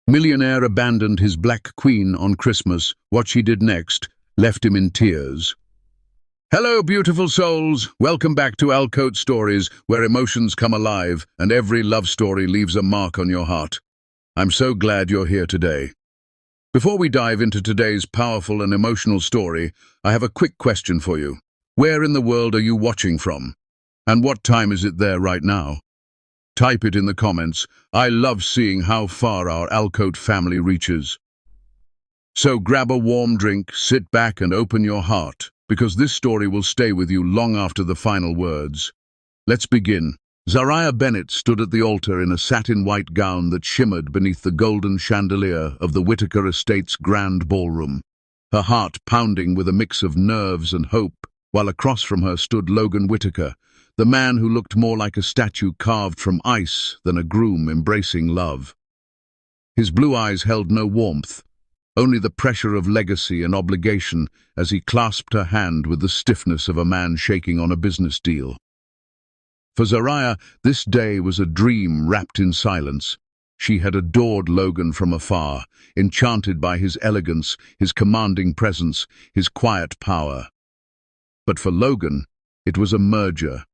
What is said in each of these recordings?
Millionaire abandoned his black queen on Christmas. What she did next left him in tears. Hello, beautiful souls. Welcome back to Alcote Stories, where emotions come alive and every love story leaves a mark on your heart. I'm so glad you're here today. Before we dive into today's powerful and emotional story, I have a quick question for you. Where in the world are you watching from? And what time is it there right now? Type it in the comments. I love seeing how far our Alcote family reaches. So grab a warm drink, sit back and open your heart, because this story will stay with you long after the final words. Let's begin. Zariah Bennett stood at the altar in a satin white gown that shimmered beneath the golden chandelier of the Whitaker Estate's grand ballroom, her heart pounding with a mix of nerves and hope, while across from her stood Logan Whitaker, the man who looked more like a statue carved from ice than a groom embracing love. His blue eyes held no warmth, only the pressure of legacy and obligation as he clasped her hand with the stiffness of a man shaking on a business deal. For Zariah, this day was a dream wrapped in silence. She had adored Logan from afar, enchanted by his elegance, his commanding presence, his quiet power. But for Logan, it was a merger.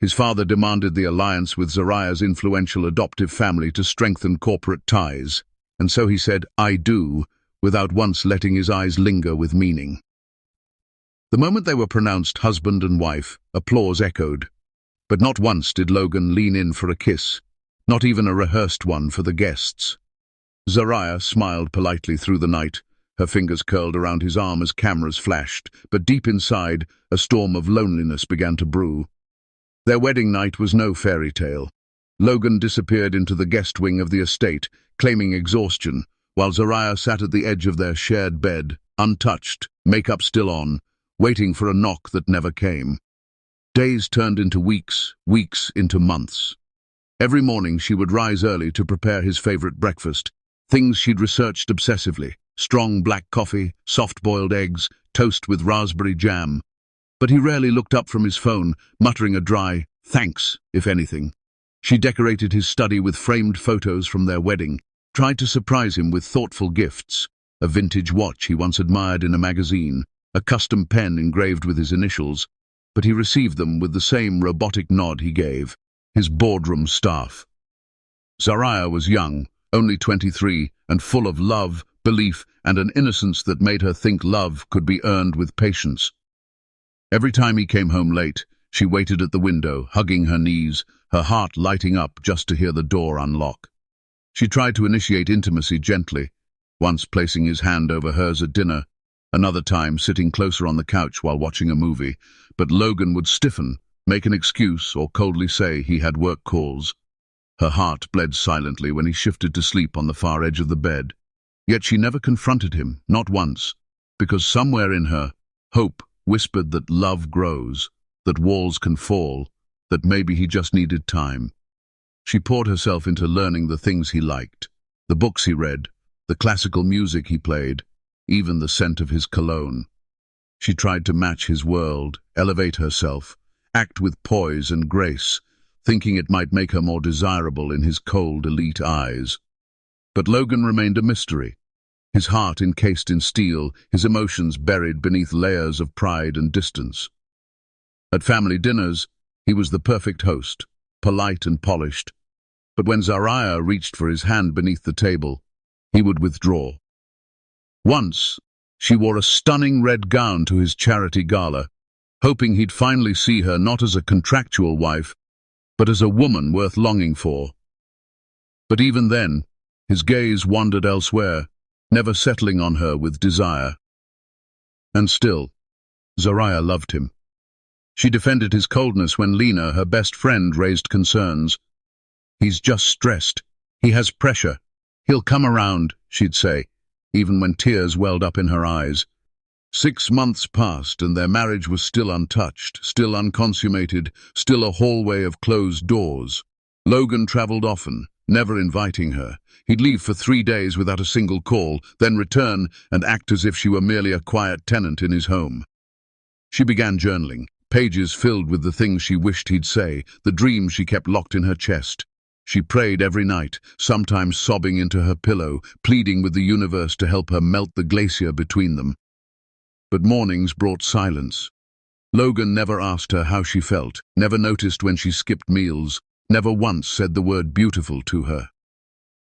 His father demanded the alliance with Zariah's influential adoptive family to strengthen corporate ties, and so he said, "I do," without once letting his eyes linger with meaning. The moment they were pronounced husband and wife, applause echoed. But not once did Logan lean in for a kiss, not even a rehearsed one for the guests. Zariah smiled politely through the night, her fingers curled around his arm as cameras flashed, but deep inside, a storm of loneliness began to brew. Their wedding night was no fairy tale. Logan disappeared into the guest wing of the estate, claiming exhaustion, while Zariah sat at the edge of their shared bed, untouched, makeup still on, waiting for a knock that never came. Days turned into weeks, weeks into months. Every morning she would rise early to prepare his favorite breakfast, things she'd researched obsessively: strong black coffee, soft-boiled eggs, toast with raspberry jam. But he rarely looked up from his phone, muttering a dry thanks, if anything. She decorated his study with framed photos from their wedding, tried to surprise him with thoughtful gifts: a vintage watch he once admired in a magazine, a custom pen engraved with his initials, but he received them with the same robotic nod he gave, his boardroom staff. Zariah was young, only 23, and full of love, belief, and an innocence that made her think love could be earned with patience. Every time he came home late, she waited at the window, hugging her knees, her heart lighting up just to hear the door unlock. She tried to initiate intimacy gently, once placing his hand over hers at dinner, another time sitting closer on the couch while watching a movie, but Logan would stiffen, make an excuse, or coldly say he had work calls. Her heart bled silently when he shifted to sleep on the far edge of the bed. Yet she never confronted him, not once, because somewhere in her, hope whispered that love grows, that walls can fall, that maybe he just needed time. She poured herself into learning the things he liked, the books he read, the classical music he played, even the scent of his cologne. She tried to match his world, elevate herself, act with poise and grace, thinking it might make her more desirable in his cold, elite eyes. But Logan remained a mystery, his heart encased in steel, his emotions buried beneath layers of pride and distance. At family dinners, he was the perfect host, polite and polished, but when Zariah reached for his hand beneath the table, he would withdraw. Once, she wore a stunning red gown to his charity gala, hoping he'd finally see her not as a contractual wife, but as a woman worth longing for. But even then, his gaze wandered elsewhere, never settling on her with desire. And still, Zariah loved him. She defended his coldness when Lena, her best friend, raised concerns. "He's just stressed. He has pressure. He'll come around," she'd say, even when tears welled up in her eyes. 6 months passed and their marriage was still untouched, still unconsummated, still a hallway of closed doors. Logan traveled often, never inviting her. He'd leave for 3 days without a single call, then return and act as if she were merely a quiet tenant in his home. She began journaling, pages filled with the things she wished he'd say, the dreams she kept locked in her chest. She prayed every night, sometimes sobbing into her pillow, pleading with the universe to help her melt the glacier between them. But mornings brought silence. Logan never asked her how she felt, never noticed when she skipped meals, never once said the word beautiful to her.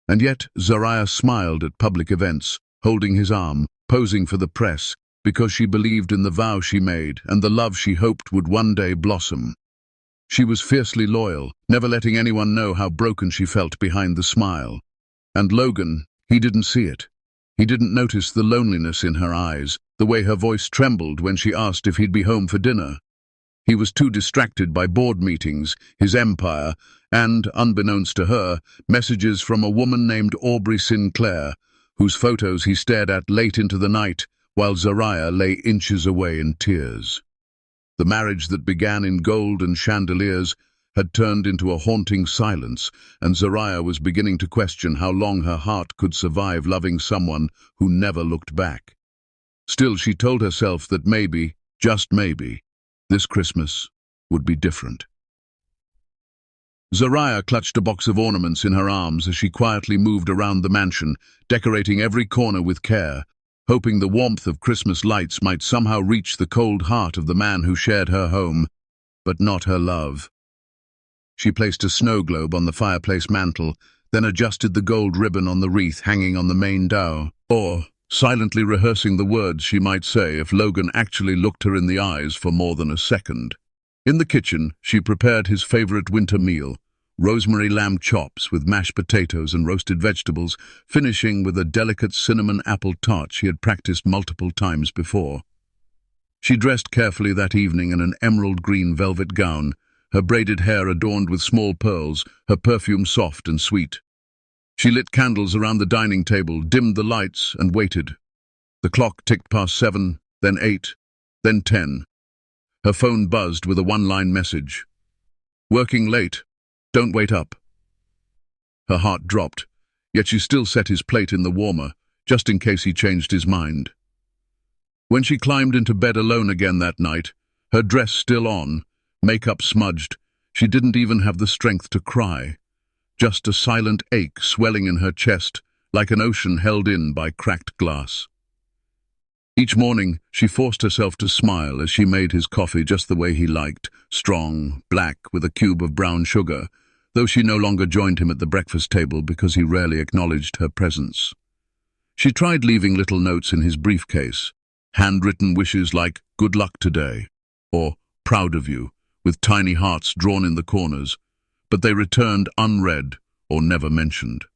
And yet Zariah smiled at public events, holding his arm, posing for the press, because she believed in the vow she made and the love she hoped would one day blossom. She was fiercely loyal, never letting anyone know how broken she felt behind the smile. And Logan, he didn't see it. He didn't notice the loneliness in her eyes, the way her voice trembled when she asked if he'd be home for dinner. He was too distracted by board meetings, his empire, and, unbeknownst to her, messages from a woman named Aubrey Sinclair, whose photos he stared at late into the night, while Zariah lay inches away in tears. The marriage that began in gold and chandeliers had turned into a haunting silence, and Zariah was beginning to question how long her heart could survive loving someone who never looked back. Still, she told herself that maybe, just maybe, this Christmas would be different. Zariah clutched a box of ornaments in her arms as she quietly moved around the mansion, decorating every corner with care, hoping the warmth of Christmas lights might somehow reach the cold heart of the man who shared her home, but not her love. She placed a snow globe on the fireplace mantel, then adjusted the gold ribbon on the wreath hanging on the main dowel, or silently rehearsing the words she might say if Logan actually looked her in the eyes for more than a second. In the kitchen, she prepared his favorite winter meal, rosemary lamb chops with mashed potatoes and roasted vegetables, finishing with a delicate cinnamon apple tart she had practiced multiple times before. She dressed carefully that evening in an emerald green velvet gown, her braided hair adorned with small pearls, her perfume soft and sweet. She lit candles around the dining table, dimmed the lights, and waited. The clock ticked past 7, then 8, then 10. Her phone buzzed with a one-line message. "Working late. Don't wait up." Her heart dropped, yet she still set his plate in the warmer, just in case he changed his mind. When she climbed into bed alone again that night, her dress still on, makeup smudged, she didn't even have the strength to cry. Just a silent ache swelling in her chest, like an ocean held in by cracked glass. Each morning, she forced herself to smile as she made his coffee just the way he liked, strong, black, with a cube of brown sugar, though she no longer joined him at the breakfast table because he rarely acknowledged her presence. She tried leaving little notes in his briefcase, handwritten wishes like, "Good luck today," or "Proud of you," with tiny hearts drawn in the corners, but they returned unread or never mentioned.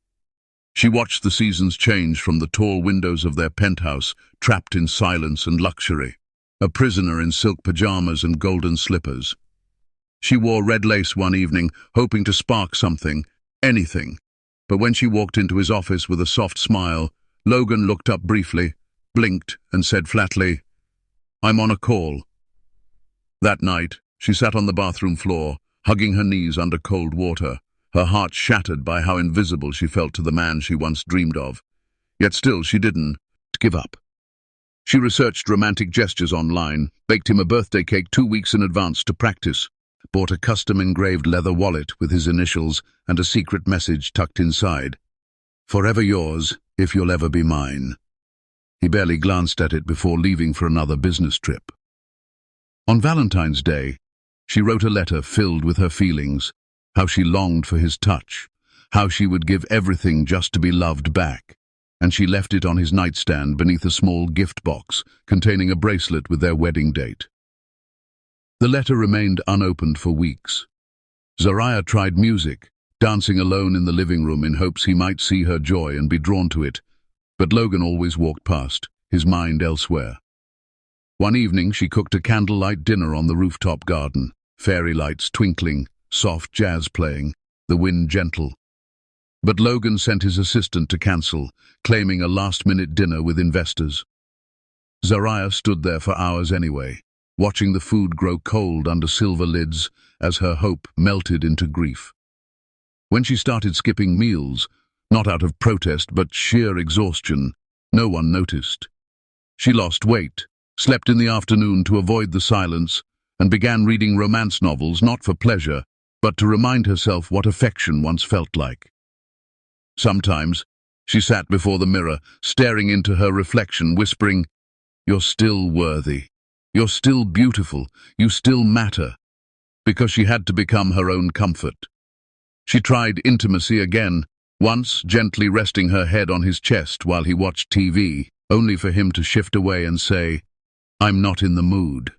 She watched the seasons change from the tall windows of their penthouse, trapped in silence and luxury, a prisoner in silk pajamas and golden slippers. She wore red lace one evening, hoping to spark something, anything. But when she walked into his office with a soft smile, Logan looked up briefly, blinked, and said flatly, "I'm on a call." That night, she sat on the bathroom floor, hugging her knees under cold water, her heart shattered by how invisible she felt to the man she once dreamed of. Yet still she didn't give up. She researched romantic gestures online, baked him a birthday cake 2 weeks in advance to practice, bought a custom-engraved leather wallet with his initials and a secret message tucked inside. "Forever yours, if you'll ever be mine." He barely glanced at it before leaving for another business trip. On Valentine's Day, she wrote a letter filled with her feelings, how she longed for his touch, how she would give everything just to be loved back, and she left it on his nightstand beneath a small gift box containing a bracelet with their wedding date. The letter remained unopened for weeks. Zariah tried music, dancing alone in the living room in hopes he might see her joy and be drawn to it, but Logan always walked past, his mind elsewhere. One evening she cooked a candlelight dinner on the rooftop garden, fairy lights twinkling, soft jazz playing, the wind gentle. But Logan sent his assistant to cancel, claiming a last-minute dinner with investors. Zariah stood there for hours anyway, watching the food grow cold under silver lids as her hope melted into grief. When she started skipping meals, not out of protest but sheer exhaustion, no one noticed. She lost weight, slept in the afternoon to avoid the silence, and began reading romance novels not for pleasure, but to remind herself what affection once felt like. Sometimes she sat before the mirror, staring into her reflection, whispering, "You're still worthy. You're still beautiful. You still matter," because she had to become her own comfort. She tried intimacy again, once gently resting her head on his chest while he watched TV, only for him to shift away and say, "I'm not in the mood."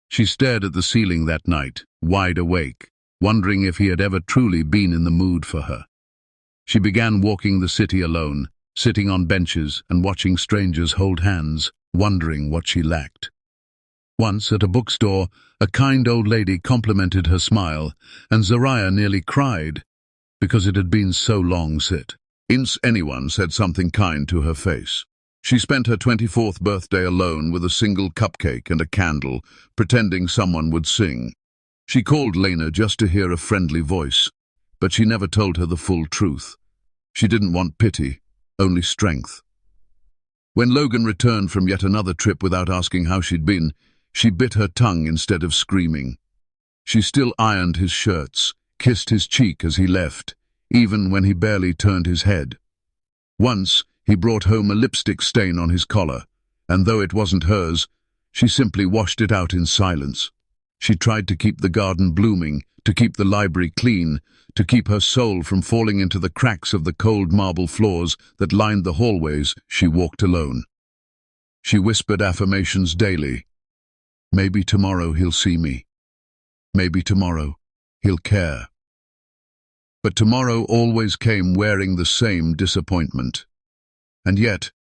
She stared at the ceiling that night, wide awake, wondering if he had ever truly been in the mood for her. She began walking the city alone, sitting on benches and watching strangers hold hands, wondering what she lacked. Once, at a bookstore, a kind old lady complimented her smile, and Zariah nearly cried, because it had been so long since anyone said something kind to her face. She spent her 24th birthday alone with a single cupcake and a candle, pretending someone would sing. She called Lena just to hear a friendly voice, but she never told her the full truth. She didn't want pity, only strength. When Logan returned from yet another trip without asking how she'd been, she bit her tongue instead of screaming. She still ironed his shirts, kissed his cheek as he left, even when he barely turned his head. Once, he brought home a lipstick stain on his collar, and though it wasn't hers, she simply washed it out in silence. She tried to keep the garden blooming, to keep the library clean, to keep her soul from falling into the cracks of the cold marble floors that lined the hallways she walked alone. She whispered affirmations daily. Maybe tomorrow he'll see me. Maybe tomorrow he'll care. But tomorrow always came wearing the same disappointment. And yet,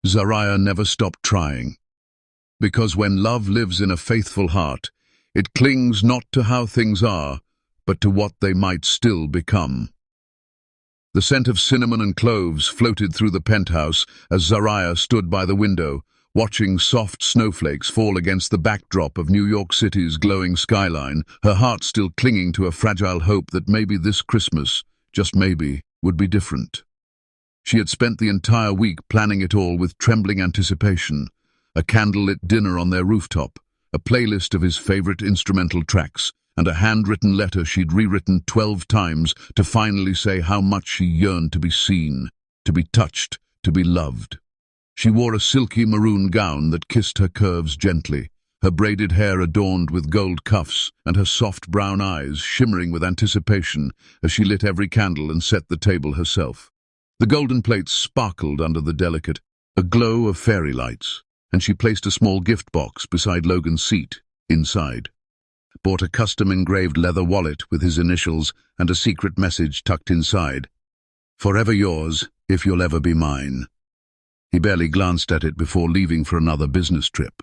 Zariah never stopped trying. Because when love lives in a faithful heart, it clings not to how things are, but to what they might still become. The scent of cinnamon and cloves floated through the penthouse as Zariah stood by the window, watching soft snowflakes fall against the backdrop of New York City's glowing skyline, her heart still clinging to a fragile hope that maybe this Christmas, just maybe, would be different. She had spent the entire week planning it all with trembling anticipation, a candlelit dinner on their rooftop, a playlist of his favorite instrumental tracks, and a handwritten letter she'd rewritten 12 times to finally say how much she yearned to be seen, to be touched, to be loved. She wore a silky maroon gown that kissed her curves gently, her braided hair adorned with gold cuffs, and her soft brown eyes shimmering with anticipation as she lit every candle and set the table herself. The golden plates sparkled under the delicate, a glow of fairy lights, and she placed a small gift box beside Logan's seat, inside. Bought a custom-engraved leather wallet with his initials and a secret message tucked inside. "Forever yours, if you'll ever be mine." He barely glanced at it before leaving for another business trip.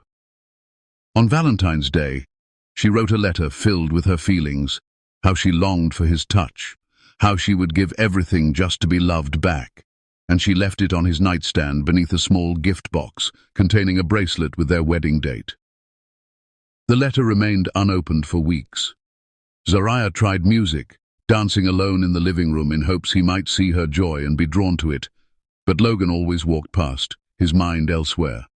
On Valentine's Day, she wrote a letter filled with her feelings, how she longed for his touch, how she would give everything just to be loved back, and she left it on his nightstand beneath a small gift box containing a bracelet with their wedding date. The letter remained unopened for weeks. Zariah tried music, dancing alone in the living room in hopes he might see her joy and be drawn to it, but Logan always walked past, his mind elsewhere.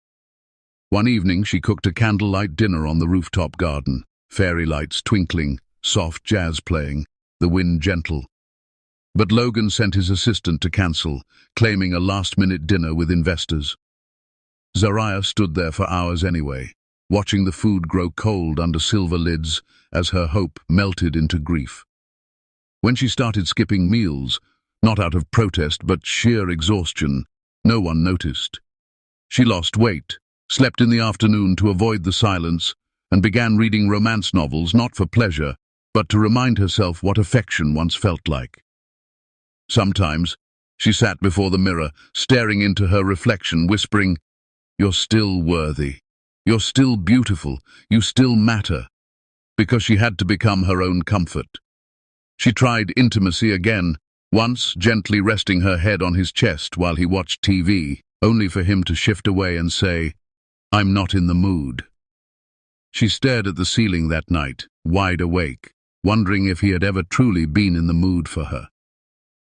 One evening she cooked a candlelight dinner on the rooftop garden, fairy lights twinkling, soft jazz playing, the wind gentle. But Logan sent his assistant to cancel, claiming a last-minute dinner with investors. Zariah stood there for hours anyway, watching the food grow cold under silver lids as her hope melted into grief. When she started skipping meals, not out of protest but sheer exhaustion, no one noticed. She lost weight, slept in the afternoon to avoid the silence, and began reading romance novels not for pleasure, but to remind herself what affection once felt like. Sometimes, she sat before the mirror, staring into her reflection, whispering, "You're still worthy. You're still beautiful. You still matter," because she had to become her own comfort. She tried intimacy again, once gently resting her head on his chest while he watched TV, only for him to shift away and say, "I'm not in the mood." She stared at the ceiling that night, wide awake, wondering if he had ever truly been in the mood for her.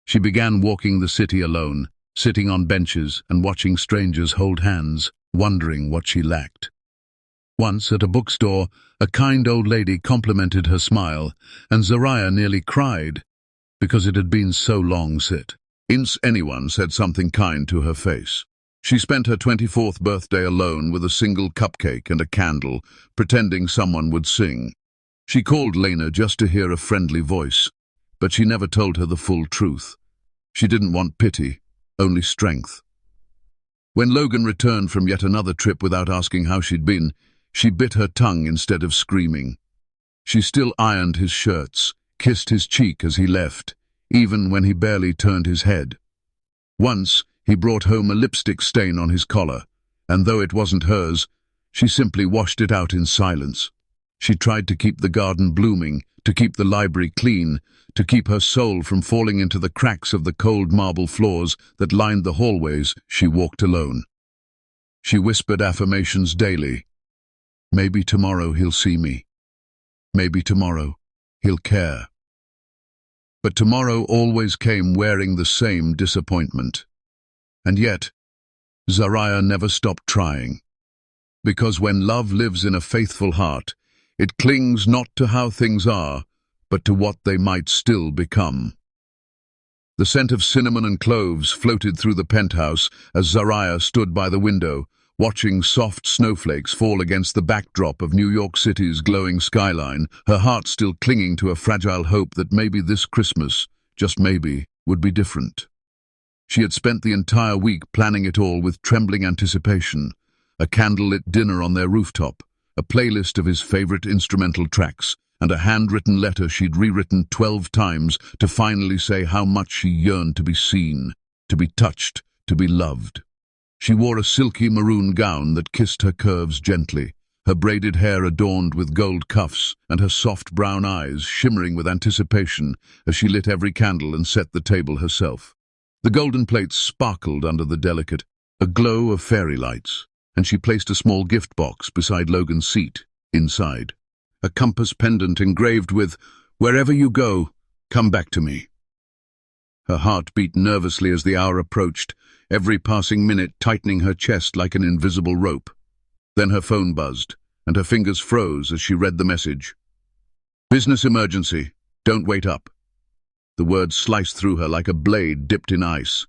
She began walking the city alone, sitting on benches and watching strangers hold hands, wondering what she lacked. Once, at a bookstore, a kind old lady complimented her smile, and Zariah nearly cried, because it had been so long since anyone said something kind to her face. She spent her 24th birthday alone with a single cupcake and a candle, pretending someone would sing. She called Lena just to hear a friendly voice, but she never told her the full truth. She didn't want pity, only strength. When Logan returned from yet another trip without asking how she'd been, she bit her tongue instead of screaming. She still ironed his shirts, kissed his cheek as he left, even when he barely turned his head. Once, he brought home a lipstick stain on his collar, and though it wasn't hers, she simply washed it out in silence. She tried to keep the garden blooming, to keep the library clean, to keep her soul from falling into the cracks of the cold marble floors that lined the hallways she walked alone. She whispered affirmations daily. Maybe tomorrow he'll see me. Maybe tomorrow he'll care. But tomorrow always came wearing the same disappointment. And yet, Zariah never stopped trying. Because when love lives in a faithful heart, it clings not to how things are, but to what they might still become. The scent of cinnamon and cloves floated through the penthouse as Zariah stood by the window, watching soft snowflakes fall against the backdrop of New York City's glowing skyline, her heart still clinging to a fragile hope that maybe this Christmas, just maybe, would be different. She had spent the entire week planning it all with trembling anticipation, a candlelit dinner on their rooftop, a playlist of his favorite instrumental tracks, and a handwritten letter she'd rewritten 12 times to finally say how much she yearned to be seen, to be touched, to be loved. She wore a silky maroon gown that kissed her curves gently, her braided hair adorned with gold cuffs, and her soft brown eyes shimmering with anticipation as she lit every candle and set the table herself. The golden plates sparkled under the delicate, a glow of fairy lights, and she placed a small gift box beside Logan's seat, inside. A compass pendant engraved with, "Wherever you go, come back to me." Her heart beat nervously as the hour approached, every passing minute tightening her chest like an invisible rope. Then her phone buzzed, and her fingers froze as she read the message. "Business emergency. Don't wait up." The words sliced through her like a blade dipped in ice.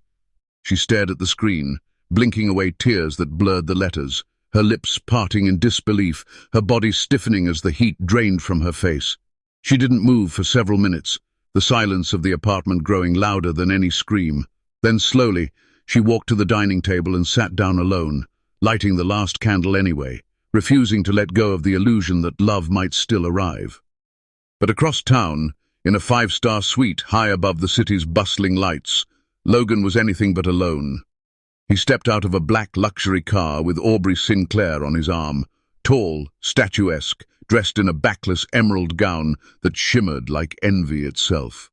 She stared at the screen, blinking away tears that blurred the letters, her lips parting in disbelief, her body stiffening as the heat drained from her face. She didn't move for several minutes, the silence of the apartment growing louder than any scream. Then slowly, she walked to the dining table and sat down alone, lighting the last candle anyway, refusing to let go of the illusion that love might still arrive. But across town, in a 5-star suite high above the city's bustling lights, Logan was anything but alone. He stepped out of a black luxury car with Aubrey Sinclair on his arm, tall, statuesque, dressed in a backless emerald gown that shimmered like envy itself.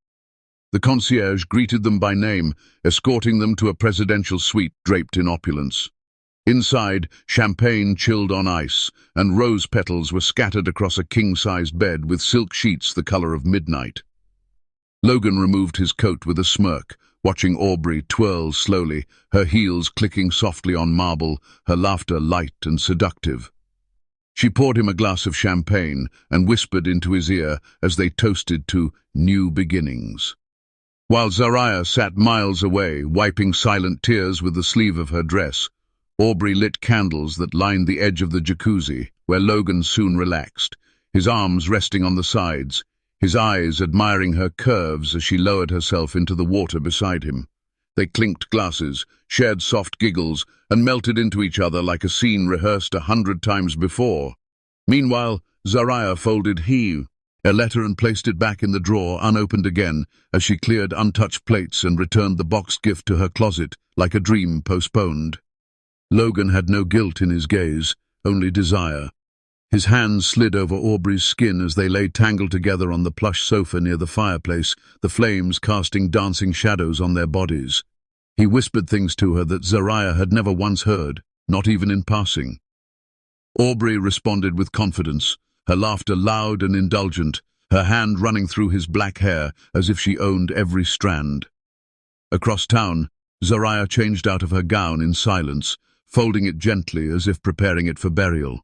The concierge greeted them by name, escorting them to a presidential suite draped in opulence. Inside, champagne chilled on ice, and rose petals were scattered across a king-sized bed with silk sheets the color of midnight. Logan removed his coat with a smirk, watching Aubrey twirl slowly, her heels clicking softly on marble, her laughter light and seductive. She poured him a glass of champagne and whispered into his ear as they toasted to new beginnings. While Zariah sat miles away, wiping silent tears with the sleeve of her dress, Aubrey lit candles that lined the edge of the jacuzzi, where Logan soon relaxed, his arms resting on the sides, his eyes admiring her curves as she lowered herself into the water beside him. They clinked glasses, shared soft giggles, and melted into each other like a scene rehearsed 100 times before. Meanwhile, Zariah folded a letter and placed it back in the drawer, unopened again, as she cleared untouched plates and returned the boxed gift to her closet, like a dream postponed. Logan had no guilt in his gaze, only desire. His hands slid over Aubrey's skin as they lay tangled together on the plush sofa near the fireplace, the flames casting dancing shadows on their bodies. He whispered things to her that Zariah had never once heard, not even in passing. Aubrey responded with confidence, her laughter loud and indulgent, her hand running through his black hair as if she owned every strand. Across town, Zariah changed out of her gown in silence, folding it gently as if preparing it for burial.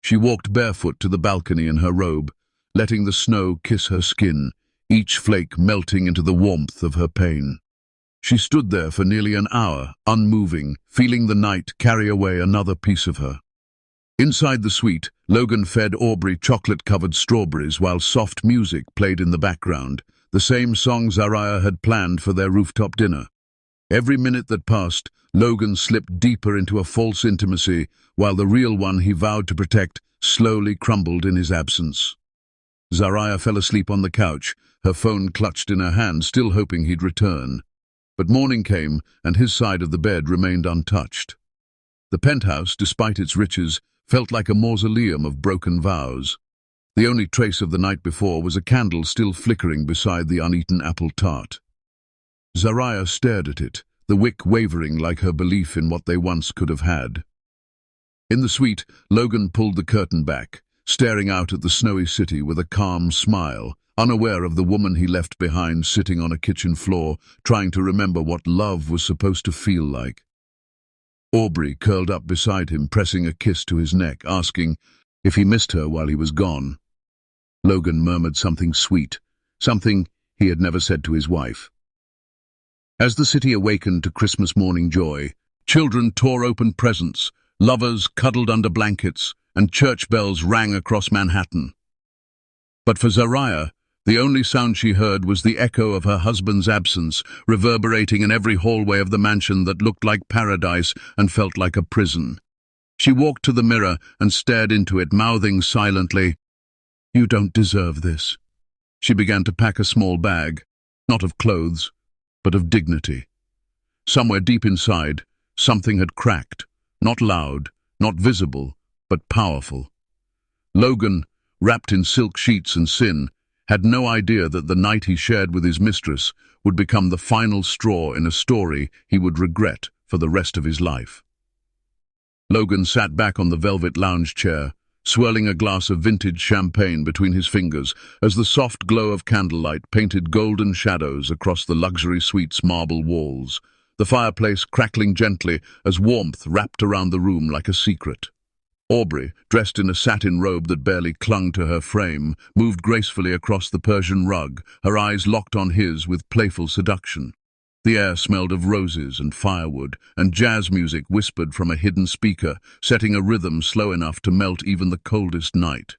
She walked barefoot to the balcony in her robe, letting the snow kiss her skin, each flake melting into the warmth of her pain. She stood there for nearly an hour, unmoving, feeling the night carry away another piece of her. Inside the suite, Logan fed Aubrey chocolate-covered strawberries while soft music played in the background, the same song Zariah had planned for their rooftop dinner. Every minute that passed, Logan slipped deeper into a false intimacy, while the real one he vowed to protect slowly crumbled in his absence. Zariah fell asleep on the couch, her phone clutched in her hand, still hoping he'd return. But morning came, and his side of the bed remained untouched. The penthouse, despite its riches, felt like a mausoleum of broken vows. The only trace of the night before was a candle still flickering beside the uneaten apple tart. Zariah stared at it, the wick wavering like her belief in what they once could have had. In the suite, Logan pulled the curtain back, staring out at the snowy city with a calm smile, unaware of the woman he left behind sitting on a kitchen floor, trying to remember what love was supposed to feel like. Aubrey curled up beside him, pressing a kiss to his neck, asking if he missed her while he was gone. Logan murmured something sweet, something he had never said to his wife. As the city awakened to Christmas morning joy, children tore open presents, lovers cuddled under blankets, and church bells rang across Manhattan. But for Zariah, the only sound she heard was the echo of her husband's absence, reverberating in every hallway of the mansion that looked like paradise and felt like a prison. She walked to the mirror and stared into it, mouthing silently, "You don't deserve this." She began to pack a small bag, not of clothes, but of dignity. Somewhere deep inside, something had cracked, not loud, not visible, but powerful. Logan, wrapped in silk sheets and sin, had no idea that the night he shared with his mistress would become the final straw in a story he would regret for the rest of his life. Logan sat back on the velvet lounge chair, swirling a glass of vintage champagne between his fingers as the soft glow of candlelight painted golden shadows across the luxury suite's marble walls, the fireplace crackling gently as warmth wrapped around the room like a secret. Aubrey, dressed in a satin robe that barely clung to her frame, moved gracefully across the Persian rug, her eyes locked on his with playful seduction. The air smelled of roses and firewood, and jazz music whispered from a hidden speaker, setting a rhythm slow enough to melt even the coldest night.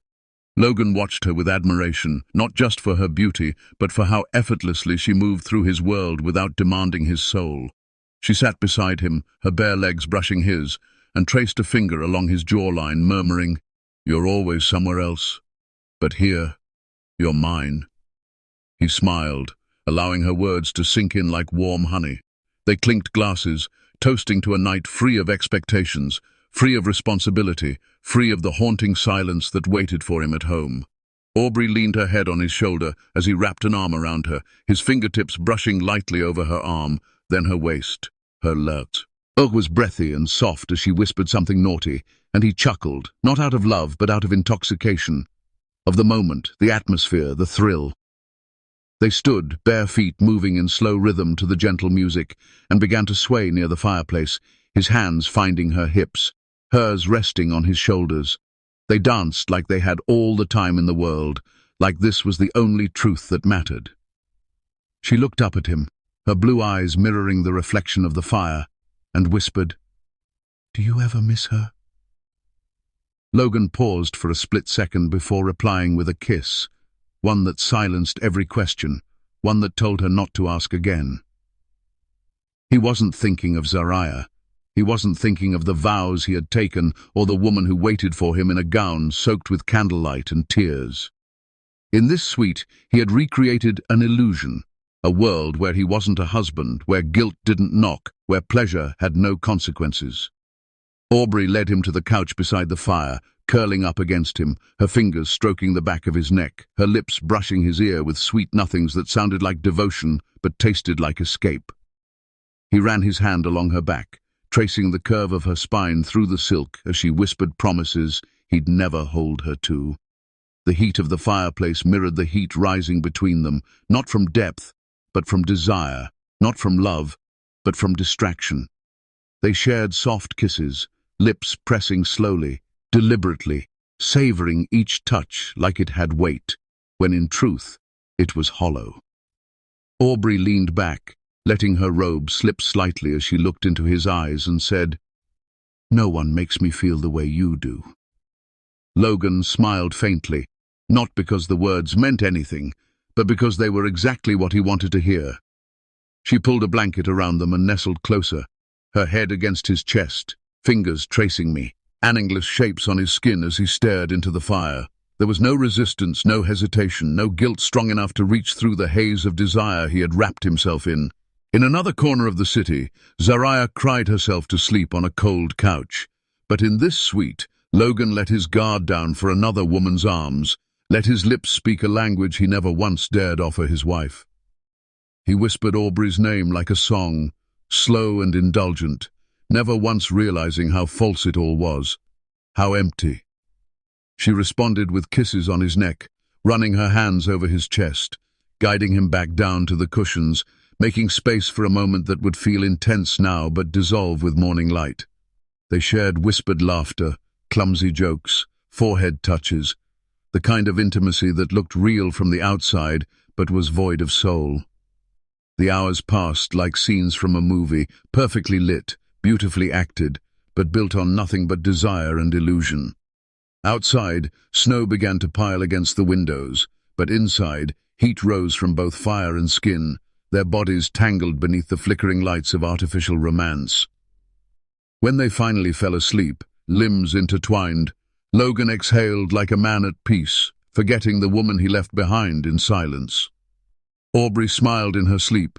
Logan watched her with admiration, not just for her beauty, but for how effortlessly she moved through his world without demanding his soul. She sat beside him, her bare legs brushing his, and traced a finger along his jawline, murmuring, "You're always somewhere else, but here, you're mine." He smiled, allowing her words to sink in like warm honey. They clinked glasses, toasting to a night free of expectations, free of responsibility, free of the haunting silence that waited for him at home. Aubrey leaned her head on his shoulder as he wrapped an arm around her, his fingertips brushing lightly over her arm, then her waist, her lurt. Ugh was breathy and soft as she whispered something naughty, and he chuckled, not out of love but out of intoxication, of the moment, the atmosphere, the thrill. They stood, bare feet moving in slow rhythm to the gentle music, and began to sway near the fireplace, his hands finding her hips, hers resting on his shoulders. They danced like they had all the time in the world, like this was the only truth that mattered. She looked up at him, her blue eyes mirroring the reflection of the fire, and whispered, "Do you ever miss her?" Logan paused for a split second before replying with a kiss, one that silenced every question, one that told her not to ask again. He wasn't thinking of Zariah. He wasn't thinking of the vows he had taken or the woman who waited for him in a gown soaked with candlelight and tears. In this suite, he had recreated an illusion, a world where he wasn't a husband, where guilt didn't knock, where pleasure had no consequences. Aubrey led him to the couch beside the fire, curling up against him, her fingers stroking the back of his neck, her lips brushing his ear with sweet nothings that sounded like devotion but tasted like escape. He ran his hand along her back, tracing the curve of her spine through the silk as she whispered promises he'd never hold her to. The heat of the fireplace mirrored the heat rising between them, not from depth, but from desire, not from love, but from distraction. They shared soft kisses, lips pressing slowly, deliberately, savoring each touch like it had weight, when in truth, it was hollow. Aubrey leaned back, letting her robe slip slightly as she looked into his eyes and said, "No one makes me feel the way you do." Logan smiled faintly, not because the words meant anything, but because they were exactly what he wanted to hear. She pulled a blanket around them and nestled closer, her head against his chest, fingers tracing meaningless shapes on his skin as he stared into the fire. There was no resistance, no hesitation, no guilt strong enough to reach through the haze of desire he had wrapped himself in. In another corner of the city, Zariah cried herself to sleep on a cold couch. But in this suite, Logan let his guard down for another woman's arms, let his lips speak a language he never once dared offer his wife. He whispered Aubrey's name like a song, slow and indulgent, never once realizing how false it all was, how empty. She responded with kisses on his neck, running her hands over his chest, guiding him back down to the cushions, making space for a moment that would feel intense now but dissolve with morning light. They shared whispered laughter, clumsy jokes, forehead touches, the kind of intimacy that looked real from the outside but was void of soul. The hours passed like scenes from a movie, perfectly lit, beautifully acted, but built on nothing but desire and illusion. Outside, snow began to pile against the windows, but inside, heat rose from both fire and skin, their bodies tangled beneath the flickering lights of artificial romance. When they finally fell asleep, limbs intertwined, Logan exhaled like a man at peace, forgetting the woman he left behind in silence. Aubrey smiled in her sleep,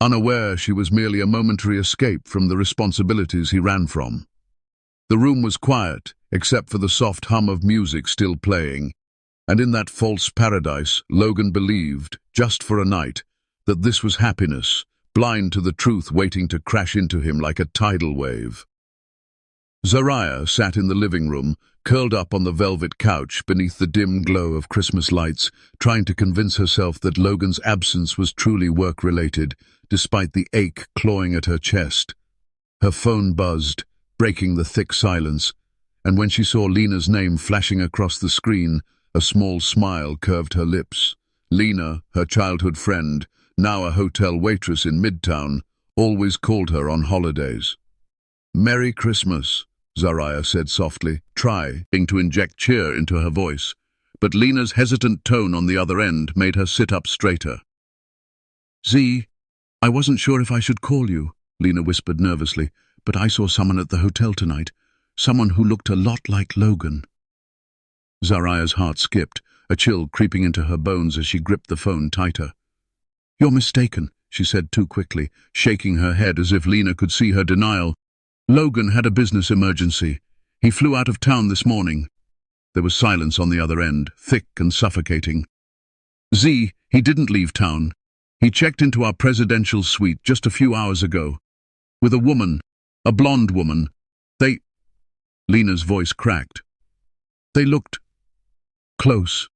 unaware she was merely a momentary escape from the responsibilities he ran from. The room was quiet, except for the soft hum of music still playing, and in that false paradise, Logan believed, just for a night, that this was happiness, blind to the truth waiting to crash into him like a tidal wave. Zariah sat in the living room, curled up on the velvet couch beneath the dim glow of Christmas lights, trying to convince herself that Logan's absence was truly work-related, despite the ache clawing at her chest. Her phone buzzed, breaking the thick silence, and when she saw Lena's name flashing across the screen, a small smile curved her lips. Lena, her childhood friend, now a hotel waitress in Midtown, always called her on holidays. "Merry Christmas," Zariah said softly, trying to inject cheer into her voice, but Lena's hesitant tone on the other end made her sit up straighter. "Z, I wasn't sure if I should call you," Lena whispered nervously, "but I saw someone at the hotel tonight, someone who looked a lot like Logan." Zariah's heart skipped, a chill creeping into her bones as she gripped the phone tighter. "You're mistaken," she said too quickly, shaking her head as if Lena could see her denial. "Logan had a business emergency. He flew out of town this morning." There was silence on the other end, thick and suffocating. "Z, he didn't leave town. He checked into our presidential suite just a few hours ago. With a woman, a blonde woman. They—" Lena's voice cracked. "They looked close,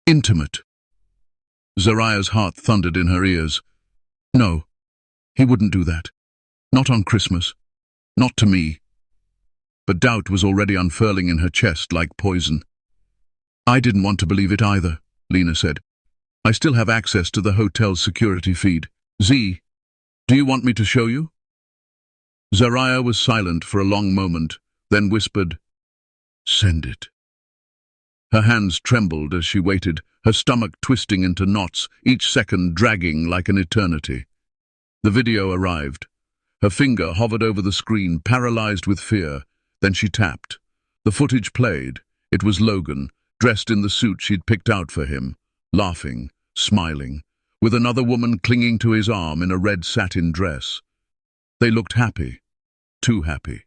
intimate." Zariah's heart thundered in her ears. "No, he wouldn't do that. Not on Christmas. Not to me." But doubt was already unfurling in her chest like poison. "I didn't want to believe it either," Lena said. "I still have access to the hotel's security feed. Z, do you want me to show you?" Zariah was silent for a long moment, then whispered, "Send it." Her hands trembled as she waited, her stomach twisting into knots, each second dragging like an eternity. The video arrived. Her finger hovered over the screen, paralyzed with fear. Then she tapped. The footage played. It was Logan, dressed in the suit she'd picked out for him, laughing, smiling, with another woman clinging to his arm in a red satin dress. They looked happy, too happy.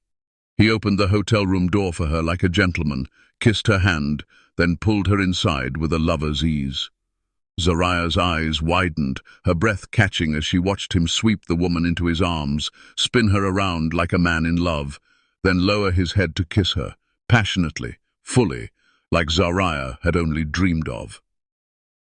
He opened the hotel room door for her like a gentleman, kissed her hand, then pulled her inside with a lover's ease. Zariah's eyes widened, her breath catching as she watched him sweep the woman into his arms, spin her around like a man in love, then lower his head to kiss her, passionately, fully, like Zariah had only dreamed of.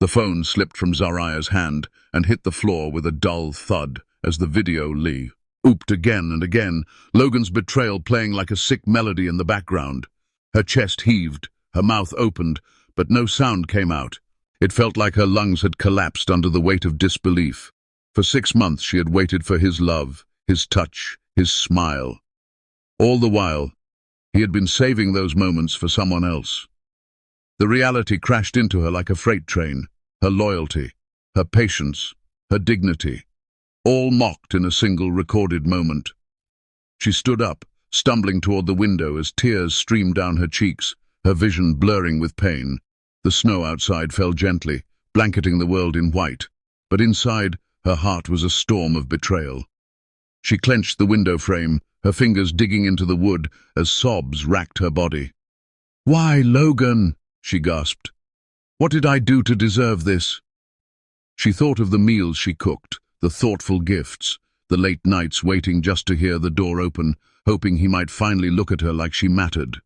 The phone slipped from Zariah's hand and hit the floor with a dull thud as the video looped again and again, Logan's betrayal playing like a sick melody in the background. Her chest heaved, Her mouth opened, but no sound came out. It felt like her lungs had collapsed under the weight of disbelief. For 6 months she had waited for his love, his touch, his smile. All the while, he had been saving those moments for someone else. The reality crashed into her like a freight train, her loyalty, her patience, her dignity, all mocked in a single recorded moment. She stood up, stumbling toward the window as tears streamed down her cheeks, her vision blurring with pain. The snow outside fell gently, blanketing the world in white, but inside, her heart was a storm of betrayal. She clenched the window frame, her fingers digging into the wood as sobs racked her body. "Why, Logan?" she gasped. "What did I do to deserve this?" She thought of the meals she cooked, the thoughtful gifts, the late nights waiting just to hear the door open, hoping he might finally look at her like she mattered.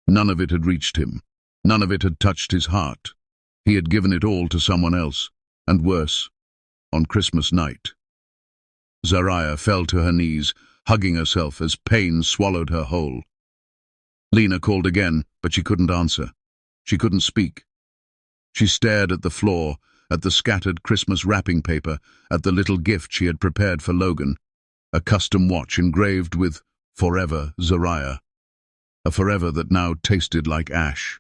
None of it had reached him. None of it had touched his heart. He had given it all to someone else, and worse, on Christmas night. Zariah fell to her knees, hugging herself as pain swallowed her whole. Lena called again, but she couldn't answer. She couldn't speak. She stared at the floor, at the scattered Christmas wrapping paper, at the little gift she had prepared for Logan, a custom watch engraved with "Forever, Zariah," a forever that now tasted like ash.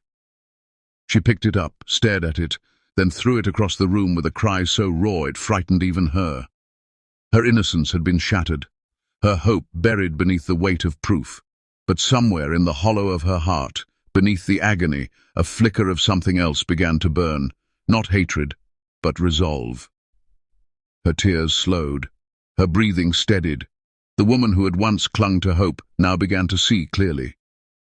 She picked it up, stared at it, then threw it across the room with a cry so raw it frightened even her. Her innocence had been shattered, her hope buried beneath the weight of proof, but somewhere in the hollow of her heart, beneath the agony, a flicker of something else began to burn, not hatred, but resolve. Her tears slowed, her breathing steadied. The woman who had once clung to hope now began to see clearly.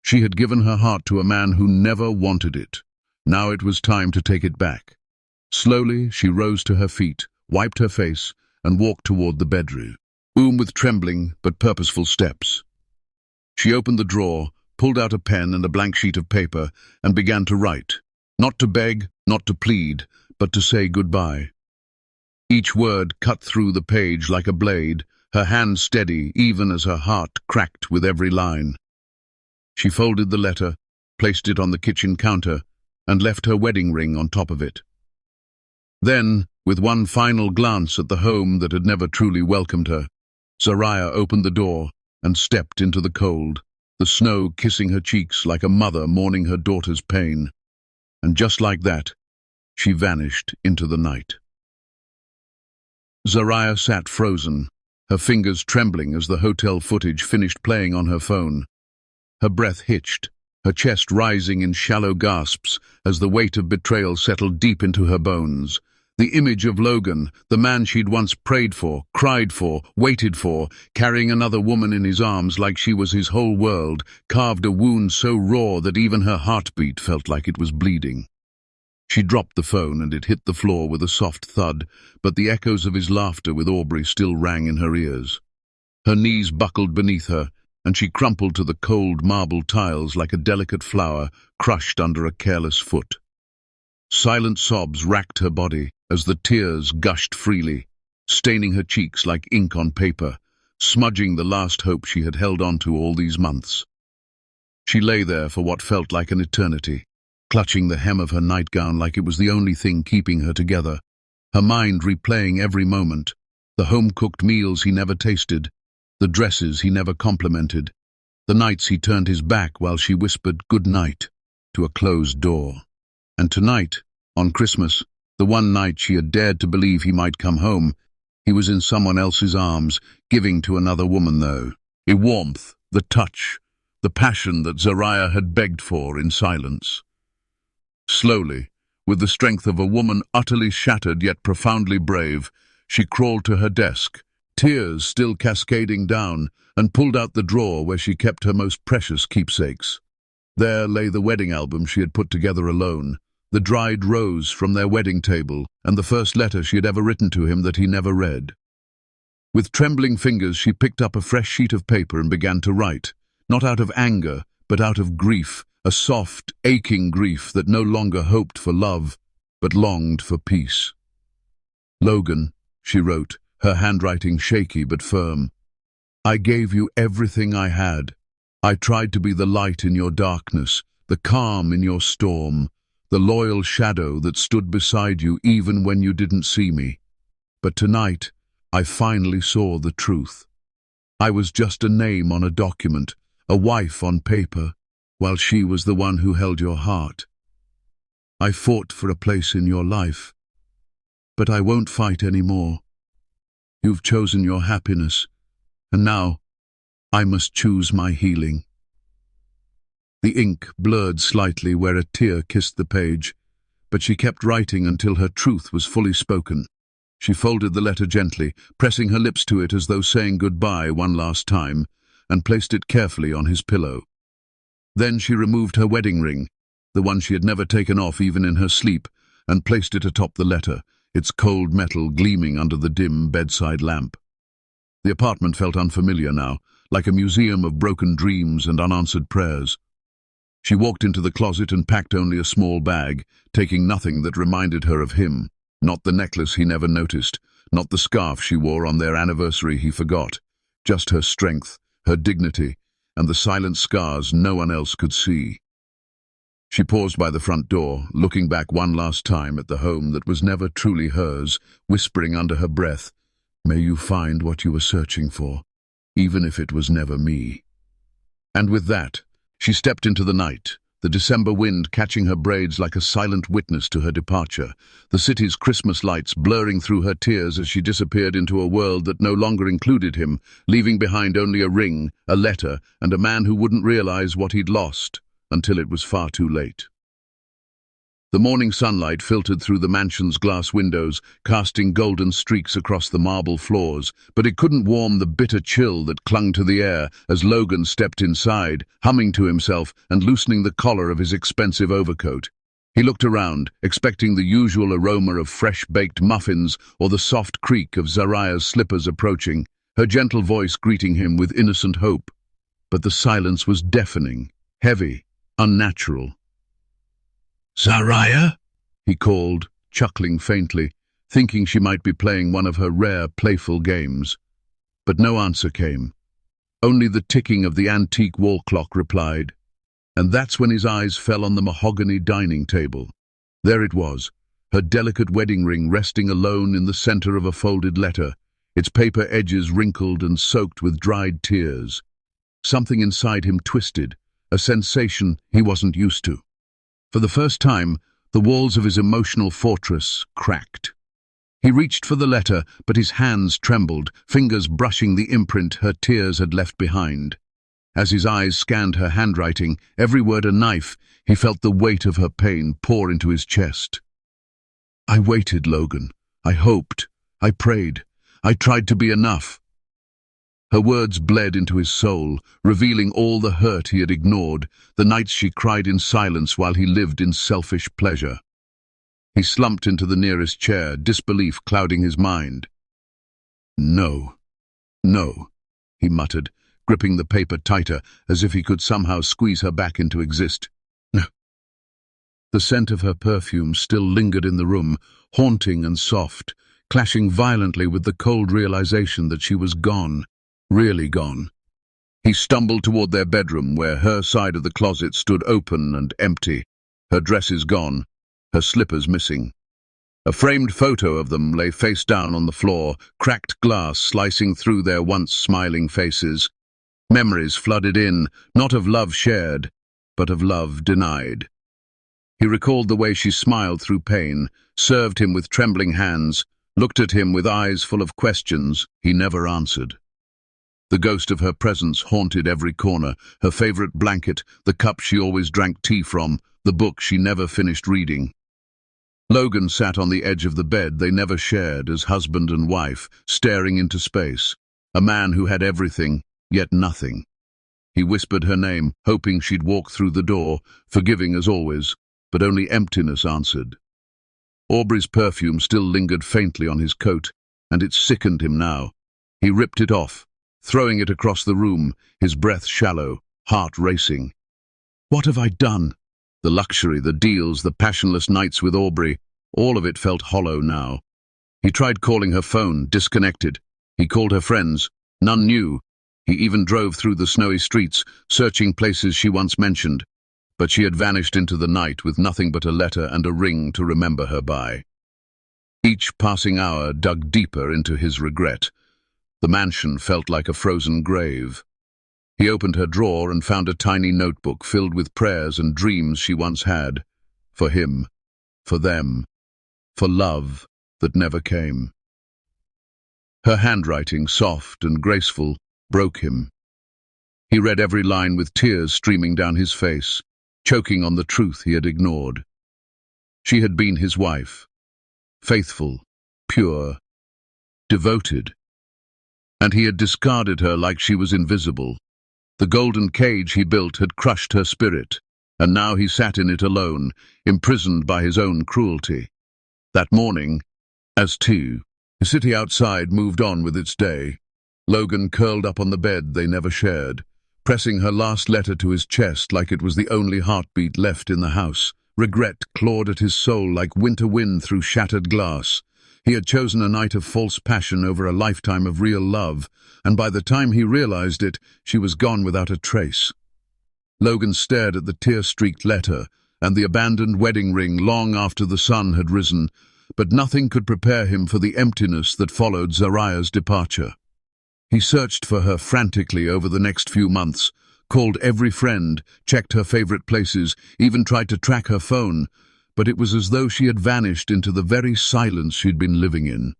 She had given her heart to a man who never wanted it. Now it was time to take it back. Slowly, she rose to her feet, wiped her face, and walked toward the bedroom, with trembling but purposeful steps. She opened the drawer, pulled out a pen and a blank sheet of paper, and began to write. Not to beg, not to plead, but to say goodbye. Each word cut through the page like a blade, her hand steady even as her heart cracked with every line. She folded the letter, placed it on the kitchen counter, and left her wedding ring on top of it. Then, with one final glance at the home that had never truly welcomed her, Zariah opened the door and stepped into the cold, the snow kissing her cheeks like a mother mourning her daughter's pain. And just like that, she vanished into the night. Zariah sat frozen, her fingers trembling as the hotel footage finished playing on her phone. Her breath hitched, her chest rising in shallow gasps as the weight of betrayal settled deep into her bones. The image of Logan, the man she'd once prayed for, cried for, waited for, carrying another woman in his arms like she was his whole world, carved a wound so raw that even her heartbeat felt like it was bleeding. She dropped the phone and it hit the floor with a soft thud, but the echoes of his laughter with Aubrey still rang in her ears. Her knees buckled beneath her, and she crumpled to the cold marble tiles like a delicate flower crushed under a careless foot. Silent sobs racked her body as the tears gushed freely, staining her cheeks like ink on paper, smudging the last hope she had held on to all these months. She lay there for what felt like an eternity, clutching the hem of her nightgown like it was the only thing keeping her together, her mind replaying every moment, the home-cooked meals he never tasted, the dresses he never complimented, the nights he turned his back while she whispered good night to a closed door. And tonight, on Christmas, the one night she had dared to believe he might come home, he was in someone else's arms, giving to another woman though. The warmth, the touch, the passion that Zariah had begged for in silence. Slowly, with the strength of a woman utterly shattered yet profoundly brave, she crawled to her desk, tears still cascading down, and pulled out the drawer where she kept her most precious keepsakes. There lay the wedding album she had put together alone, the dried rose from their wedding table, and the first letter she had ever written to him that he never read. With trembling fingers she picked up a fresh sheet of paper and began to write, not out of anger, but out of grief, a soft, aching grief that no longer hoped for love, but longed for peace. "Logan," she wrote, her handwriting shaky but firm, "I gave you everything I had. I tried to be the light in your darkness, the calm in your storm, the loyal shadow that stood beside you even when you didn't see me. But tonight, I finally saw the truth. I was just a name on a document, a wife on paper, while she was the one who held your heart. I fought for a place in your life, but I won't fight anymore. You've chosen your happiness, and now I must choose my healing. The ink blurred slightly where a tear kissed the page, but she kept writing until her truth was fully spoken. She folded the letter gently, pressing her lips to it as though saying goodbye one last time, and placed it carefully on his pillow. Then she removed her wedding ring, the one she had never taken off even in her sleep, and placed it atop the letter, its cold metal gleaming under the dim bedside lamp. The apartment felt unfamiliar now, like a museum of broken dreams and unanswered prayers. She walked into the closet and packed only a small bag, taking nothing that reminded her of him. Not the necklace he never noticed, not the scarf she wore on their anniversary he forgot. Just her strength, her dignity, and the silent scars no one else could see. She paused by the front door, looking back one last time at the home that was never truly hers, whispering under her breath, "May you find what you were searching for, even if it was never me." And with that, she stepped into the night, the December wind catching her braids like a silent witness to her departure, the city's Christmas lights blurring through her tears as she disappeared into a world that no longer included him, leaving behind only a ring, a letter, and a man who wouldn't realize what he'd lost until it was far too late. The morning sunlight filtered through the mansion's glass windows, casting golden streaks across the marble floors, but it couldn't warm the bitter chill that clung to the air as Logan stepped inside, humming to himself and loosening the collar of his expensive overcoat. He looked around, expecting the usual aroma of fresh-baked muffins or the soft creak of Zariah's slippers approaching, her gentle voice greeting him with innocent hope. But the silence was deafening, heavy, unnatural. "Zariah?" he called, chuckling faintly, thinking she might be playing one of her rare, playful games. But no answer came. Only the ticking of the antique wall clock replied. And that's when his eyes fell on the mahogany dining table. There it was, her delicate wedding ring resting alone in the center of a folded letter, its paper edges wrinkled and soaked with dried tears. Something inside him twisted, a sensation he wasn't used to. For the first time, the walls of his emotional fortress cracked. He reached for the letter, but his hands trembled, fingers brushing the imprint her tears had left behind. As his eyes scanned her handwriting, every word a knife, he felt the weight of her pain pour into his chest. "I waited, Logan. I hoped. I prayed. I tried to be enough." Her words bled into his soul, revealing all the hurt he had ignored, the nights she cried in silence while he lived in selfish pleasure. He slumped into the nearest chair, disbelief clouding his mind. "No, no," he muttered, gripping the paper tighter, as if he could somehow squeeze her back into exist. "No." The scent of her perfume still lingered in the room, haunting and soft, clashing violently with the cold realization that she was gone. Really gone. He stumbled toward their bedroom, where her side of the closet stood open and empty, her dresses gone, her slippers missing. A framed photo of them lay face down on the floor, cracked glass slicing through their once smiling faces. Memories flooded in, not of love shared, but of love denied. He recalled the way she smiled through pain, served him with trembling hands, looked at him with eyes full of questions he never answered. The ghost of her presence haunted every corner, her favorite blanket, the cup she always drank tea from, the book she never finished reading. Logan sat on the edge of the bed they never shared as husband and wife, staring into space, a man who had everything, yet nothing. He whispered her name, hoping she'd walk through the door, forgiving as always, but only emptiness answered. Aubrey's perfume still lingered faintly on his coat, and it sickened him now. He ripped it off, throwing it across the room, his breath shallow, heart racing. What have I done? The luxury, the deals, the passionless nights with Aubrey, all of it felt hollow now. He tried calling her phone, disconnected. He called her friends, none knew. He even drove through the snowy streets, searching places she once mentioned. but she had vanished into the night with nothing but a letter and a ring to remember her by. Each passing hour dug deeper into his regret. The mansion felt like a frozen grave. He opened her drawer and found a tiny notebook filled with prayers and dreams she once had. For him, for them, for love that never came. Her handwriting, soft and graceful, broke him. He read every line with tears streaming down his face, choking on the truth he had ignored. She had been his wife, faithful, pure, devoted, and he had discarded her like she was invisible. The golden cage he built had crushed her spirit, and now he sat in it alone, imprisoned by his own cruelty. That morning, as the city outside moved on with its day, Logan curled up on the bed they never shared, pressing her last letter to his chest like it was the only heartbeat left in the house. Regret clawed at his soul like winter wind through shattered glass. He had chosen a night of false passion over a lifetime of real love, and by the time he realized it, she was gone without a trace. Logan stared at the tear-streaked letter and the abandoned wedding ring long after the sun had risen, but nothing could prepare him for the emptiness that followed Zariah's departure. He searched for her frantically over the next few months, called every friend, checked her favorite places, even tried to track her phone, but it was as though she had vanished into the very silence she'd been living in.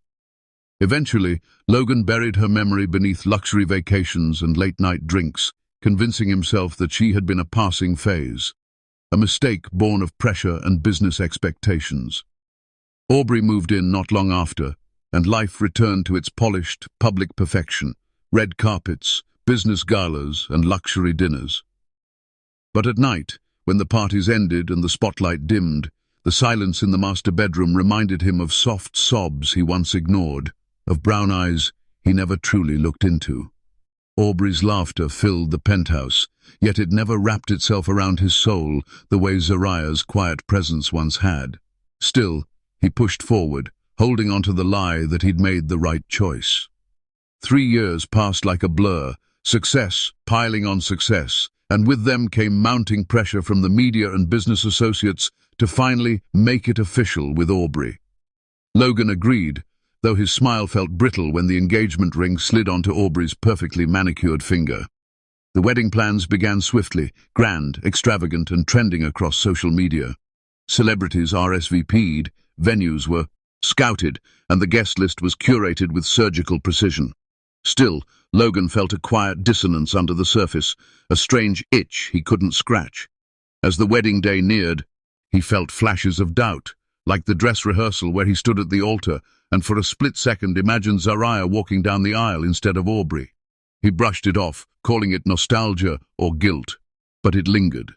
Eventually, Logan buried her memory beneath luxury vacations and late-night drinks, convincing himself that she had been a passing phase, a mistake born of pressure and business expectations. Aubrey moved in not long after, and life returned to its polished, public perfection, red carpets, business galas, and luxury dinners. But at night, when the parties ended and the spotlight dimmed, the silence in the master bedroom reminded him of soft sobs he once ignored, of brown eyes he never truly looked into. Aubrey's laughter filled the penthouse, yet it never wrapped itself around his soul the way Zariah's quiet presence once had. Still, he pushed forward, holding onto the lie that he'd made the right choice. 3 years passed like a blur, success piling on success, and with them came mounting pressure from the media and business associates to finally make it official with Aubrey. Logan agreed, though his smile felt brittle when the engagement ring slid onto Aubrey's perfectly manicured finger. The wedding plans began swiftly, grand, extravagant, and trending across social media. Celebrities RSVP'd, venues were scouted, and the guest list was curated with surgical precision. Still, Logan felt a quiet dissonance under the surface, a strange itch he couldn't scratch. As the wedding day neared, he felt flashes of doubt, like the dress rehearsal where he stood at the altar and for a split second imagined Zariah walking down the aisle instead of Aubrey. He brushed it off, calling it nostalgia or guilt, but it lingered.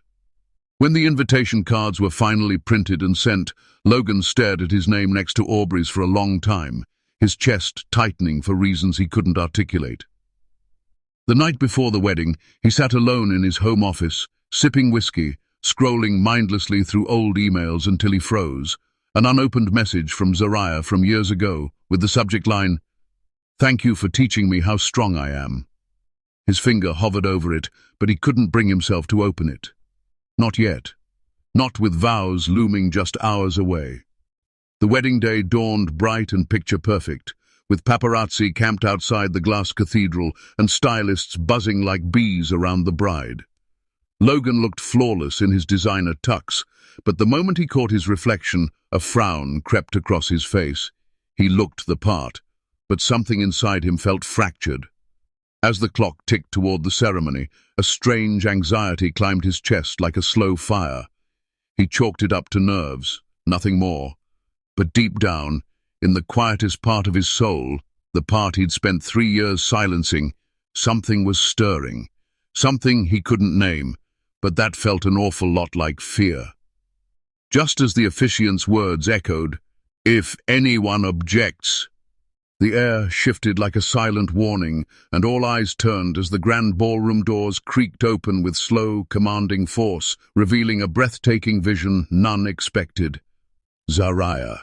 When the invitation cards were finally printed and sent, Logan stared at his name next to Aubrey's for a long time, his chest tightening for reasons he couldn't articulate. The night before the wedding, he sat alone in his home office, sipping whiskey, scrolling mindlessly through old emails until he froze. An unopened message from Zariah from years ago, with the subject line, "Thank you for teaching me how strong I am." His finger hovered over it, but he couldn't bring himself to open it. Not yet. Not with vows looming just hours away. The wedding day dawned bright and picture-perfect, with paparazzi camped outside the glass cathedral and stylists buzzing like bees around the bride. Logan looked flawless in his designer tux, but the moment he caught his reflection, a frown crept across his face. He looked the part, but something inside him felt fractured. As the clock ticked toward the ceremony, a strange anxiety climbed his chest like a slow fire. He chalked it up to nerves, nothing more. But deep down, in the quietest part of his soul, the part he'd spent 3 years silencing, something was stirring. Something he couldn't name, but that felt an awful lot like fear. Just as the officiant's words echoed, "If anyone objects," the air shifted like a silent warning, and all eyes turned as the grand ballroom doors creaked open with slow, commanding force, revealing a breathtaking vision none expected. Zariah.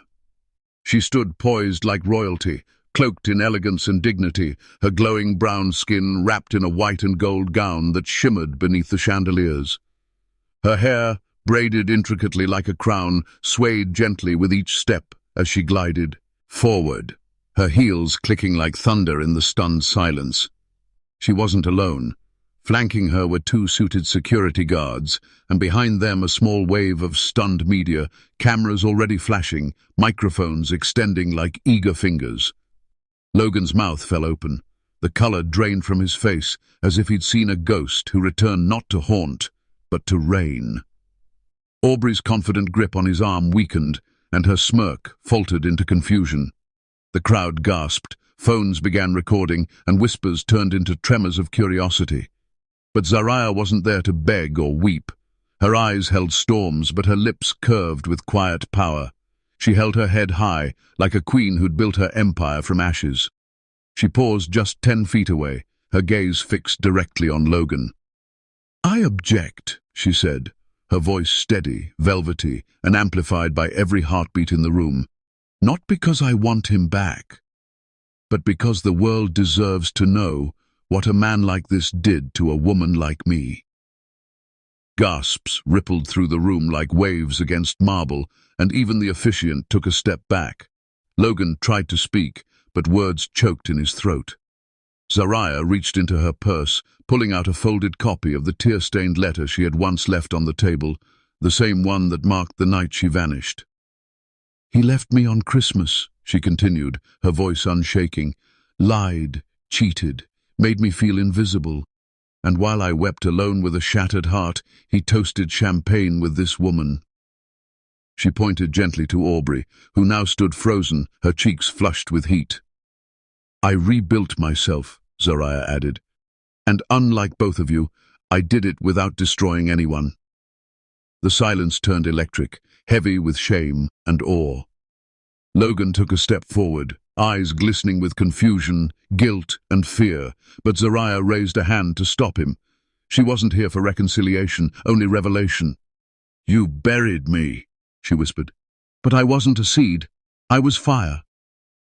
She stood poised like royalty, cloaked in elegance and dignity, her glowing brown skin wrapped in a white and gold gown that shimmered beneath the chandeliers. Her hair, braided intricately like a crown, swayed gently with each step as she glided forward, her heels clicking like thunder in the stunned silence. She wasn't alone. Flanking her were two suited security guards, and behind them a small wave of stunned media, cameras already flashing, microphones extending like eager fingers. Logan's mouth fell open. The color drained from his face, as if he'd seen a ghost who returned not to haunt, but to reign. Aubrey's confident grip on his arm weakened, and her smirk faltered into confusion. The crowd gasped, phones began recording, and whispers turned into tremors of curiosity. But Zariah wasn't there to beg or weep. Her eyes held storms, but her lips curved with quiet power. She held her head high, like a queen who'd built her empire from ashes. She paused just 10 feet away, her gaze fixed directly on Logan. "I object," she said, her voice steady, velvety, and amplified by every heartbeat in the room. "Not because I want him back, but because the world deserves to know what a man like this did to a woman like me." Gasps rippled through the room like waves against marble, and even the officiant took a step back. Logan tried to speak, but words choked in his throat. Zariah reached into her purse, pulling out a folded copy of the tear-stained letter she had once left on the table, the same one that marked the night she vanished. "He left me on Christmas," she continued, her voice unshaking. "Lied, cheated, made me feel invisible. And while I wept alone with a shattered heart, he toasted champagne with this woman." She pointed gently to Aubrey, who now stood frozen, her cheeks flushed with heat. "I rebuilt myself," Zariah added. "And unlike both of you, I did it without destroying anyone." The silence turned electric, heavy with shame and awe. Logan took a step forward, eyes glistening with confusion, guilt, and fear, but Zariah raised a hand to stop him. She wasn't here for reconciliation, only revelation. "You buried me," she whispered. "But I wasn't a seed. I was fire."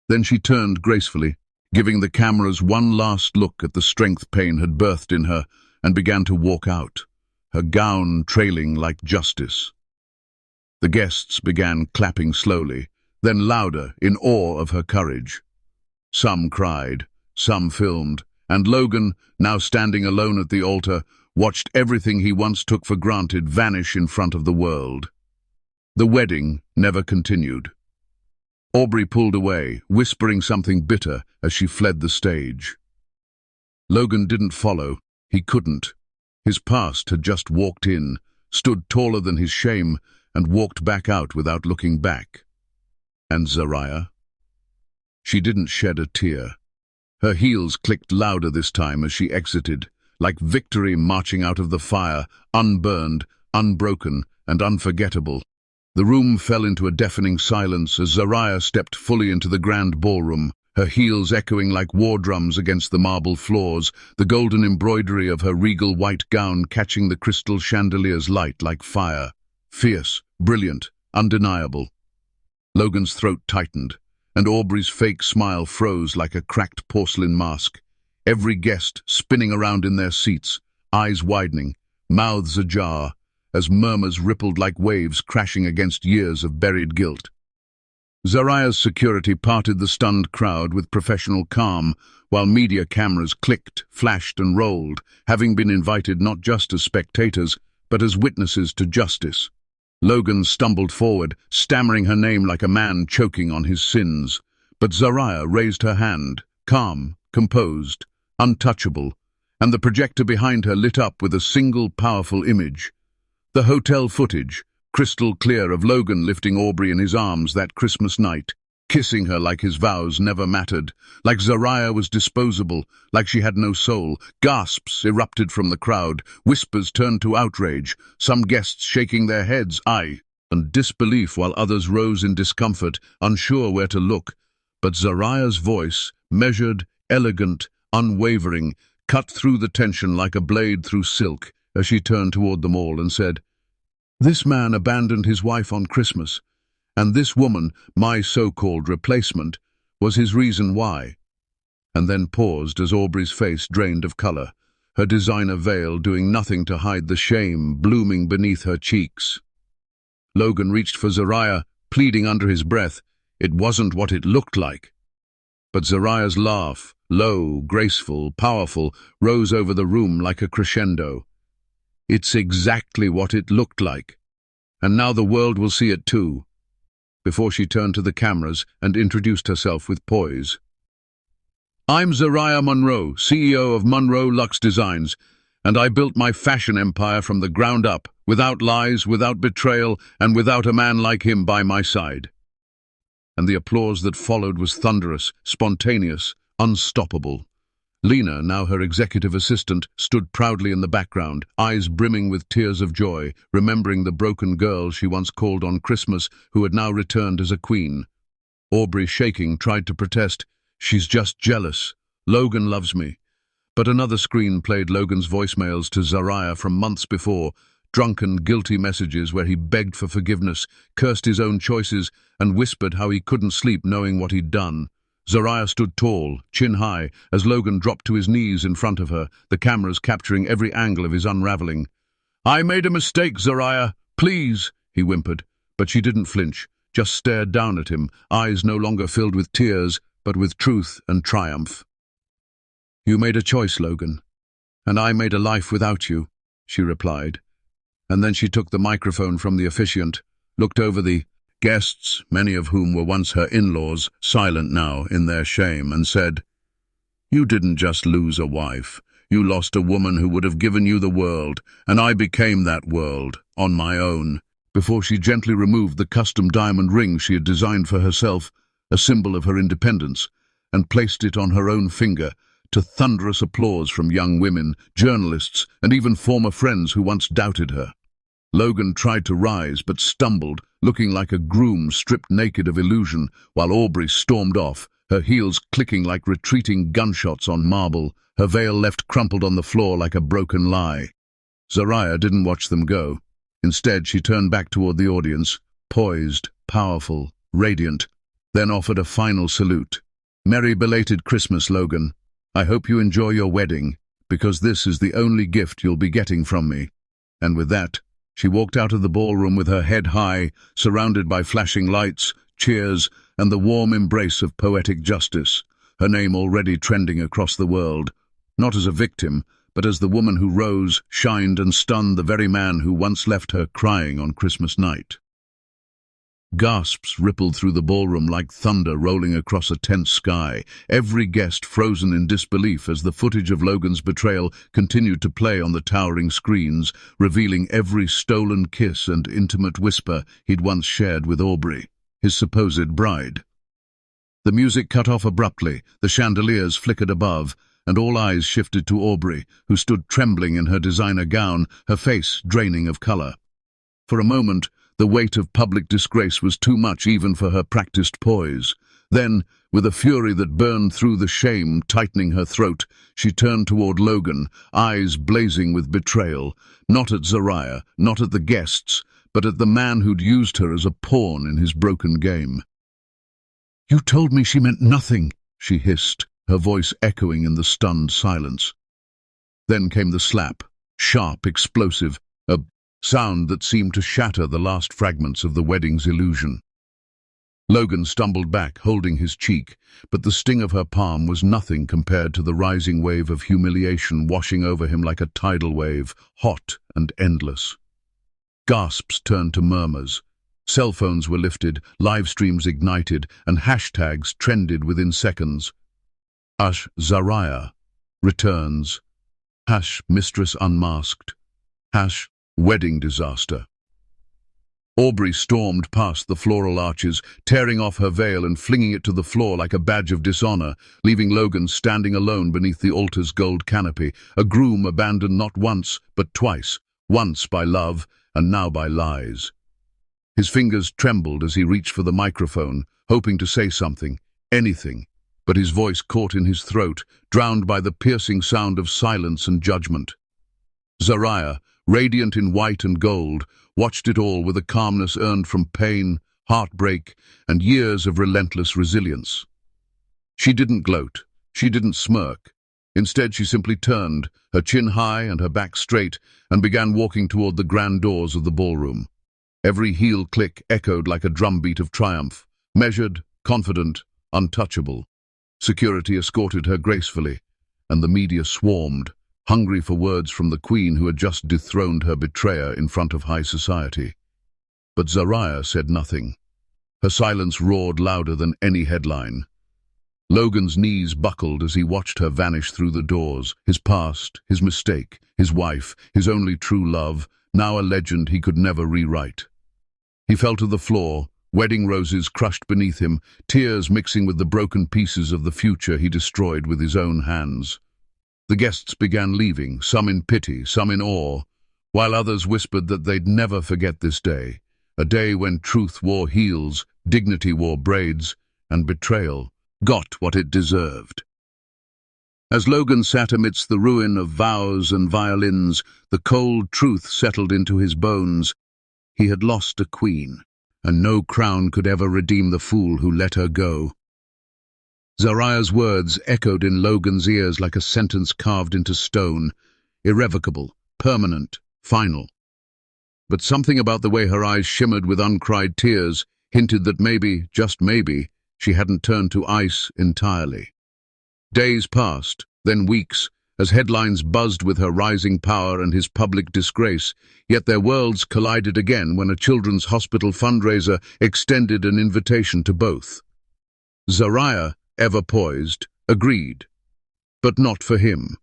Then she turned gracefully, giving the cameras one last look at the strength pain had birthed in her, and began to walk out, her gown trailing like justice. The guests began clapping slowly, then louder in awe of her courage. Some cried, some filmed, and Logan, now standing alone at the altar, watched everything he once took for granted vanish in front of the world. The wedding never continued. Aubrey pulled away, whispering something bitter as she fled the stage. Logan didn't follow. He couldn't. His past had just walked in, stood taller than his shame, and walked back out without looking back. And Zariah? She didn't shed a tear. Her heels clicked louder this time as she exited, like victory marching out of the fire, unburned, unbroken, and unforgettable. The room fell into a deafening silence as Zariah stepped fully into the grand ballroom, her heels echoing like war drums against the marble floors, the golden embroidery of her regal white gown catching the crystal chandelier's light like fire. Fierce, brilliant, undeniable. Logan's throat tightened, and Aubrey's fake smile froze like a cracked porcelain mask. Every guest spinning around in their seats, eyes widening, mouths ajar, as murmurs rippled like waves crashing against years of buried guilt. Zariah's security parted the stunned crowd with professional calm, while media cameras clicked, flashed, and rolled, having been invited not just as spectators, but as witnesses to justice. Logan stumbled forward, stammering her name like a man choking on his sins. But Zariah raised her hand, calm, composed, untouchable, and the projector behind her lit up with a single powerful image. The hotel footage, crystal clear, of Logan lifting Aubrey in his arms that Christmas night, kissing her like his vows never mattered, like Zariah was disposable, like she had no soul. Gasps erupted from the crowd, whispers turned to outrage, some guests shaking their heads, and disbelief, while others rose in discomfort, unsure where to look. But Zariah's voice, measured, elegant, unwavering, cut through the tension like a blade through silk as she turned toward them all and said, "This man abandoned his wife on Christmas, and this woman, my so-called replacement, was his reason why." And then paused as Aubrey's face drained of color, her designer veil doing nothing to hide the shame blooming beneath her cheeks. Logan reached for Zariah, pleading under his breath, it wasn't what it looked like. But Zariah's laugh, low, graceful, powerful, rose over the room like a crescendo. It's exactly what it looked like. And now the world will see it too. Before she turned to the cameras and introduced herself with poise. I'm Zariah Monroe, CEO of Monroe Luxe Designs, and I built my fashion empire from the ground up, without lies, without betrayal, and without a man like him by my side. And the applause that followed was thunderous, spontaneous, unstoppable. Lena, now her executive assistant, stood proudly in the background, eyes brimming with tears of joy, remembering the broken girl she once called on Christmas, who had now returned as a queen. Aubrey, shaking, tried to protest, she's just jealous. Logan loves me. But another screen played Logan's voicemails to Zariah from months before, drunken, guilty messages where he begged for forgiveness, cursed his own choices, and whispered how he couldn't sleep knowing what he'd done. Zariah stood tall, chin high, as Logan dropped to his knees in front of her, the cameras capturing every angle of his unraveling. I made a mistake, Zariah. Please, he whimpered. But she didn't flinch, just stared down at him, eyes no longer filled with tears, but with truth and triumph. You made a choice, Logan, and I made a life without you, she replied. And then she took the microphone from the officiant, looked over the guests, many of whom were once her in-laws, silent now in their shame, and said, You didn't just lose a wife. You lost a woman who would have given you the world, and I became that world, on my own. Before she gently removed the custom diamond ring she had designed for herself, a symbol of her independence, and placed it on her own finger, to thunderous applause from young women, journalists, and even former friends who once doubted her. Logan tried to rise, but stumbled, looking like a groom stripped naked of illusion, while Aubrey stormed off, her heels clicking like retreating gunshots on marble, her veil left crumpled on the floor like a broken lie. Zariah didn't watch them go. Instead, she turned back toward the audience, poised, powerful, radiant, then offered a final salute. Merry belated Christmas, Logan. I hope you enjoy your wedding, because this is the only gift you'll be getting from me. And with that, she walked out of the ballroom with her head high, surrounded by flashing lights, cheers, and the warm embrace of poetic justice, her name already trending across the world, not as a victim, but as the woman who rose, shined, and stunned the very man who once left her crying on Christmas night. Gasps rippled through the ballroom like thunder rolling across a tense sky, every guest frozen in disbelief as the footage of Logan's betrayal continued to play on the towering screens, revealing every stolen kiss and intimate whisper he'd once shared with Aubrey, his supposed bride. The music cut off abruptly, the chandeliers flickered above, and all eyes shifted to Aubrey, who stood trembling in her designer gown, her face draining of color. For a moment, the weight of public disgrace was too much even for her practiced poise. Then, with a fury that burned through the shame tightening her throat, she turned toward Logan, eyes blazing with betrayal, not at Zariah, not at the guests, but at the man who'd used her as a pawn in his broken game. You told me she meant nothing, she hissed, her voice echoing in the stunned silence. Then came the slap, sharp, explosive, a sound that seemed to shatter the last fragments of the wedding's illusion. Logan stumbled back, holding his cheek, but the sting of her palm was nothing compared to the rising wave of humiliation washing over him like a tidal wave, hot and endless. Gasps turned to murmurs. Cell phones were lifted, live streams ignited, and hashtags trended within seconds. #Zariah returns, #Mistress Unmasked, #Wedding Disaster. Aubrey stormed past the floral arches, tearing off her veil and flinging it to the floor like a badge of dishonor, leaving Logan standing alone beneath the altar's gold canopy, a groom abandoned not once, but twice, once by love and now by lies. His fingers trembled as he reached for the microphone, hoping to say something, anything, but his voice caught in his throat, drowned by the piercing sound of silence and judgment. Zariah, radiant in white and gold, watched it all with a calmness earned from pain, heartbreak, and years of relentless resilience. She didn't gloat, she didn't smirk, Instead, she simply turned, her chin high and her back straight, and began walking toward the grand doors of the ballroom. Every heel click echoed like a drumbeat of triumph, measured, confident, untouchable. Security escorted her gracefully, and the media swarmed, hungry for words from the queen who had just dethroned her betrayer in front of high society. But Zariah said nothing. Her silence roared louder than any headline. Logan's knees buckled as he watched her vanish through the doors, his past, his mistake, his wife, his only true love, now a legend he could never rewrite. He fell to the floor, wedding roses crushed beneath him, tears mixing with the broken pieces of the future he destroyed with his own hands. The guests began leaving, some in pity, some in awe, while others whispered that they'd never forget this day, a day when truth wore heels, dignity wore braids, and betrayal got what it deserved. As Logan sat amidst the ruin of vows and violins, the cold truth settled into his bones. He had lost a queen, and no crown could ever redeem the fool who let her go. Zariah's words echoed in Logan's ears like a sentence carved into stone, irrevocable, permanent, final. But something about the way her eyes shimmered with uncried tears hinted that maybe, just maybe, she hadn't turned to ice entirely. Days passed, then weeks, as headlines buzzed with her rising power and his public disgrace, yet their worlds collided again when a children's hospital fundraiser extended an invitation to both. Zariah, ever poised, agreed, but not for him.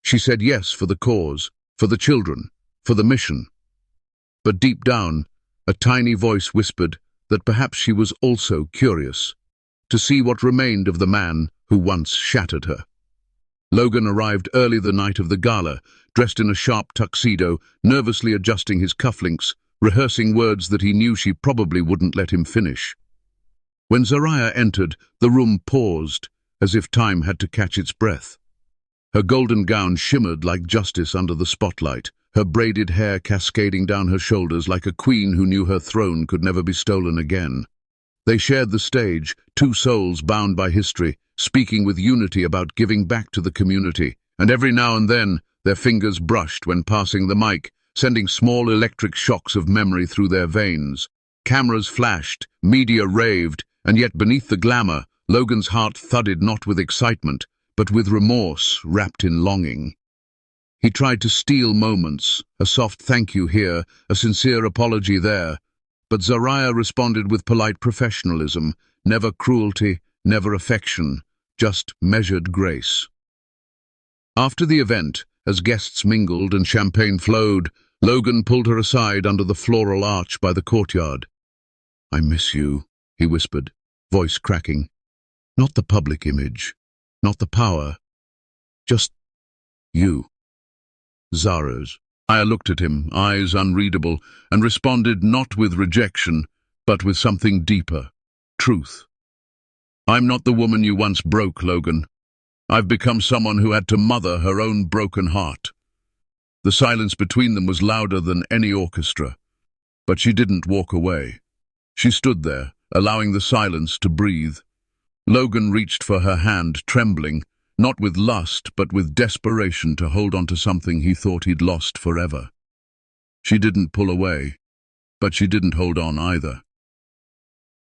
She said yes for the cause, for the children, for the mission. But deep down, a tiny voice whispered that perhaps she was also curious to see what remained of the man who once shattered her. Logan arrived early the night of the gala, dressed in a sharp tuxedo, nervously adjusting his cufflinks, rehearsing words that he knew she probably wouldn't let him finish. When Zariah entered, the room paused, as if time had to catch its breath. Her golden gown shimmered like justice under the spotlight, her braided hair cascading down her shoulders like a queen who knew her throne could never be stolen again. They shared the stage, two souls bound by history, speaking with unity about giving back to the community, and every now and then their fingers brushed when passing the mic, sending small electric shocks of memory through their veins. Cameras flashed, media raved, and yet beneath the glamour, Logan's heart thudded not with excitement, but with remorse wrapped in longing. He tried to steal moments, a soft thank you here, a sincere apology there, but Zariah responded with polite professionalism, never cruelty, never affection, just measured grace. After the event, as guests mingled and champagne flowed, Logan pulled her aside under the floral arch by the courtyard. "I miss you," he whispered, voice cracking. "Not the public image, not the power, just you." Zara's. Zariah looked at him, eyes unreadable, and responded not with rejection, but with something deeper, truth. "I'm not the woman you once broke, Logan. I've become someone who had to mother her own broken heart." The silence between them was louder than any orchestra, but she didn't walk away. She stood there, allowing the silence to breathe. Logan reached for her hand, trembling, not with lust, but with desperation to hold on to something he thought he'd lost forever. She didn't pull away, but she didn't hold on either.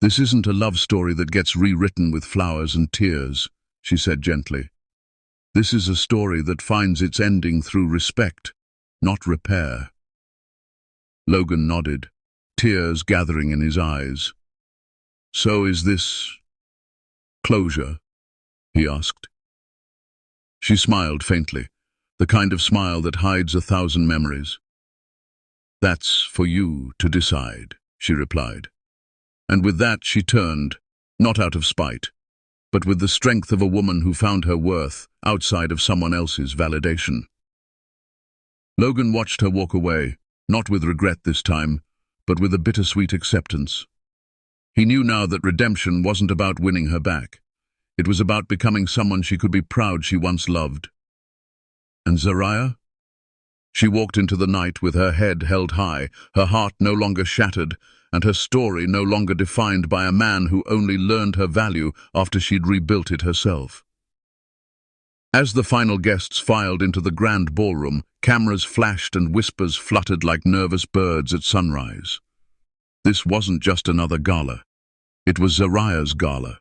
"This isn't a love story that gets rewritten with flowers and tears," she said gently. "This is a story that finds its ending through respect, not repair." Logan nodded, tears gathering in his eyes. "So is this closure?" he asked. She smiled faintly, the kind of smile that hides 1,000 memories. "That's for you to decide," she replied. And with that she turned, not out of spite, but with the strength of a woman who found her worth outside of someone else's validation. Logan watched her walk away, not with regret this time, but with a bittersweet acceptance. He knew now that redemption wasn't about winning her back. It was about becoming someone she could be proud she once loved. And Zariah? She walked into the night with her head held high, her heart no longer shattered, and her story no longer defined by a man who only learned her value after she'd rebuilt it herself. As the final guests filed into the grand ballroom, cameras flashed and whispers fluttered like nervous birds at sunrise. This wasn't just another gala. It was Zariah's gala,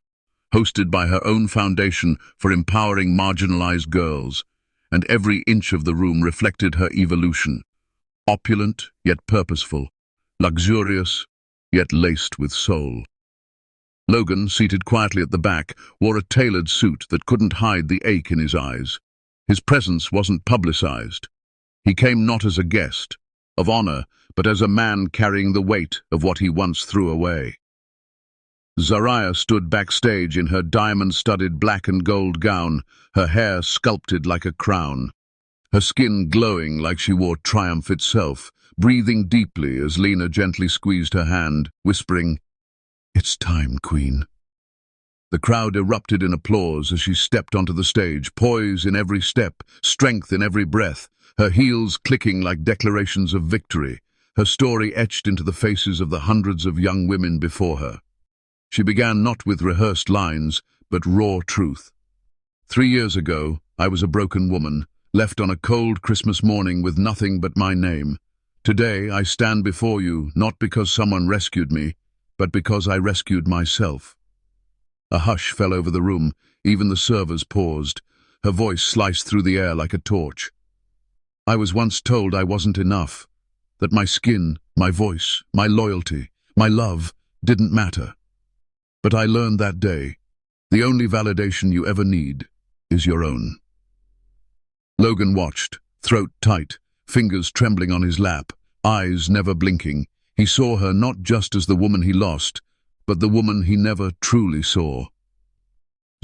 hosted by her own foundation for empowering marginalized girls, and every inch of the room reflected her evolution. Opulent, yet purposeful. Luxurious, yet laced with soul. Logan, seated quietly at the back, wore a tailored suit that couldn't hide the ache in his eyes. His presence wasn't publicized. He came not as a guest of honor, but as a man carrying the weight of what he once threw away. Zariah stood backstage in her diamond-studded black and gold gown, her hair sculpted like a crown, her skin glowing like she wore triumph itself, breathing deeply as Lena gently squeezed her hand, whispering, "It's time, Queen." The crowd erupted in applause as she stepped onto the stage, poise in every step, strength in every breath, her heels clicking like declarations of victory, her story etched into the faces of the hundreds of young women before her. She began not with rehearsed lines, but raw truth. 3 years ago, I was a broken woman, left on a cold Christmas morning with nothing but my name. Today, I stand before you, not because someone rescued me, but because I rescued myself. A hush fell over the room, even the servers paused. Her voice sliced through the air like a torch. I was once told I wasn't enough, that my skin, my voice, my loyalty, my love didn't matter. But I learned that day, the only validation you ever need is your own. Logan watched, throat tight, fingers trembling on his lap, eyes never blinking. He saw her not just as the woman he lost, but the woman he never truly saw.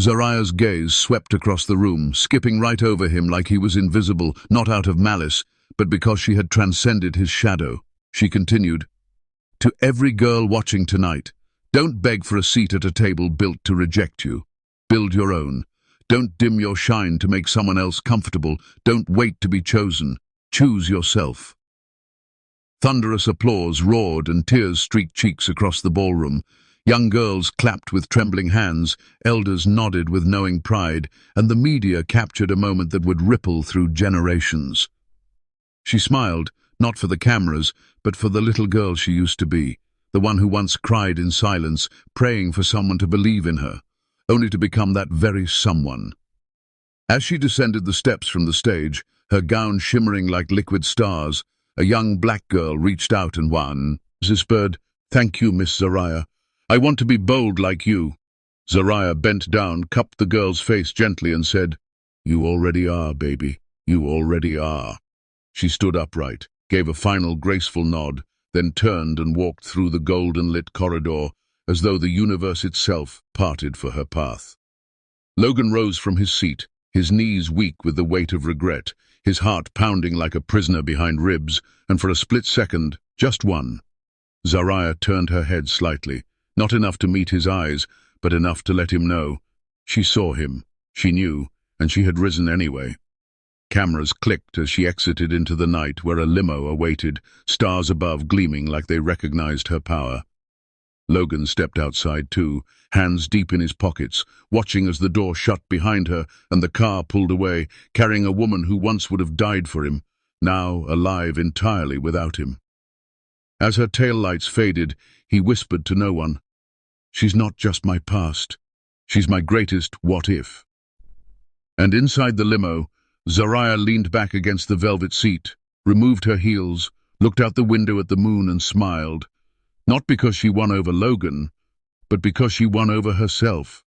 Zariah's gaze swept across the room, skipping right over him like he was invisible, not out of malice, but because she had transcended his shadow. She continued, "To every girl watching tonight, don't beg for a seat at a table built to reject you. Build your own. Don't dim your shine to make someone else comfortable. Don't wait to be chosen. Choose yourself." Thunderous applause roared and tears streaked cheeks across the ballroom. Young girls clapped with trembling hands, elders nodded with knowing pride, and the media captured a moment that would ripple through generations. She smiled, not for the cameras, but for the little girl she used to be, the one who once cried in silence, praying for someone to believe in her, only to become that very someone. As she descended the steps from the stage, her gown shimmering like liquid stars, a young black girl reached out and whispered, "Thank you, Miss Zariah. I want to be bold like you." Zariah bent down, cupped the girl's face gently and said, "You already are, baby. You already are." She stood upright, gave a final graceful nod, then turned and walked through the golden-lit corridor as though the universe itself parted for her path. Logan rose from his seat, his knees weak with the weight of regret, his heart pounding like a prisoner behind ribs, and for a split second, just one, Zariah turned her head slightly, not enough to meet his eyes, but enough to let him know. She saw him, she knew, and she had risen anyway. Cameras clicked as she exited into the night where a limo awaited, stars above gleaming like they recognized her power. Logan stepped outside too, hands deep in his pockets, watching as the door shut behind her and the car pulled away, carrying a woman who once would have died for him, now alive entirely without him. As her taillights faded, he whispered to no one, "She's not just my past. She's my greatest what-if." And inside the limo, Zariah leaned back against the velvet seat, removed her heels, looked out the window at the moon and smiled, not because she won over Logan, but because she won over herself.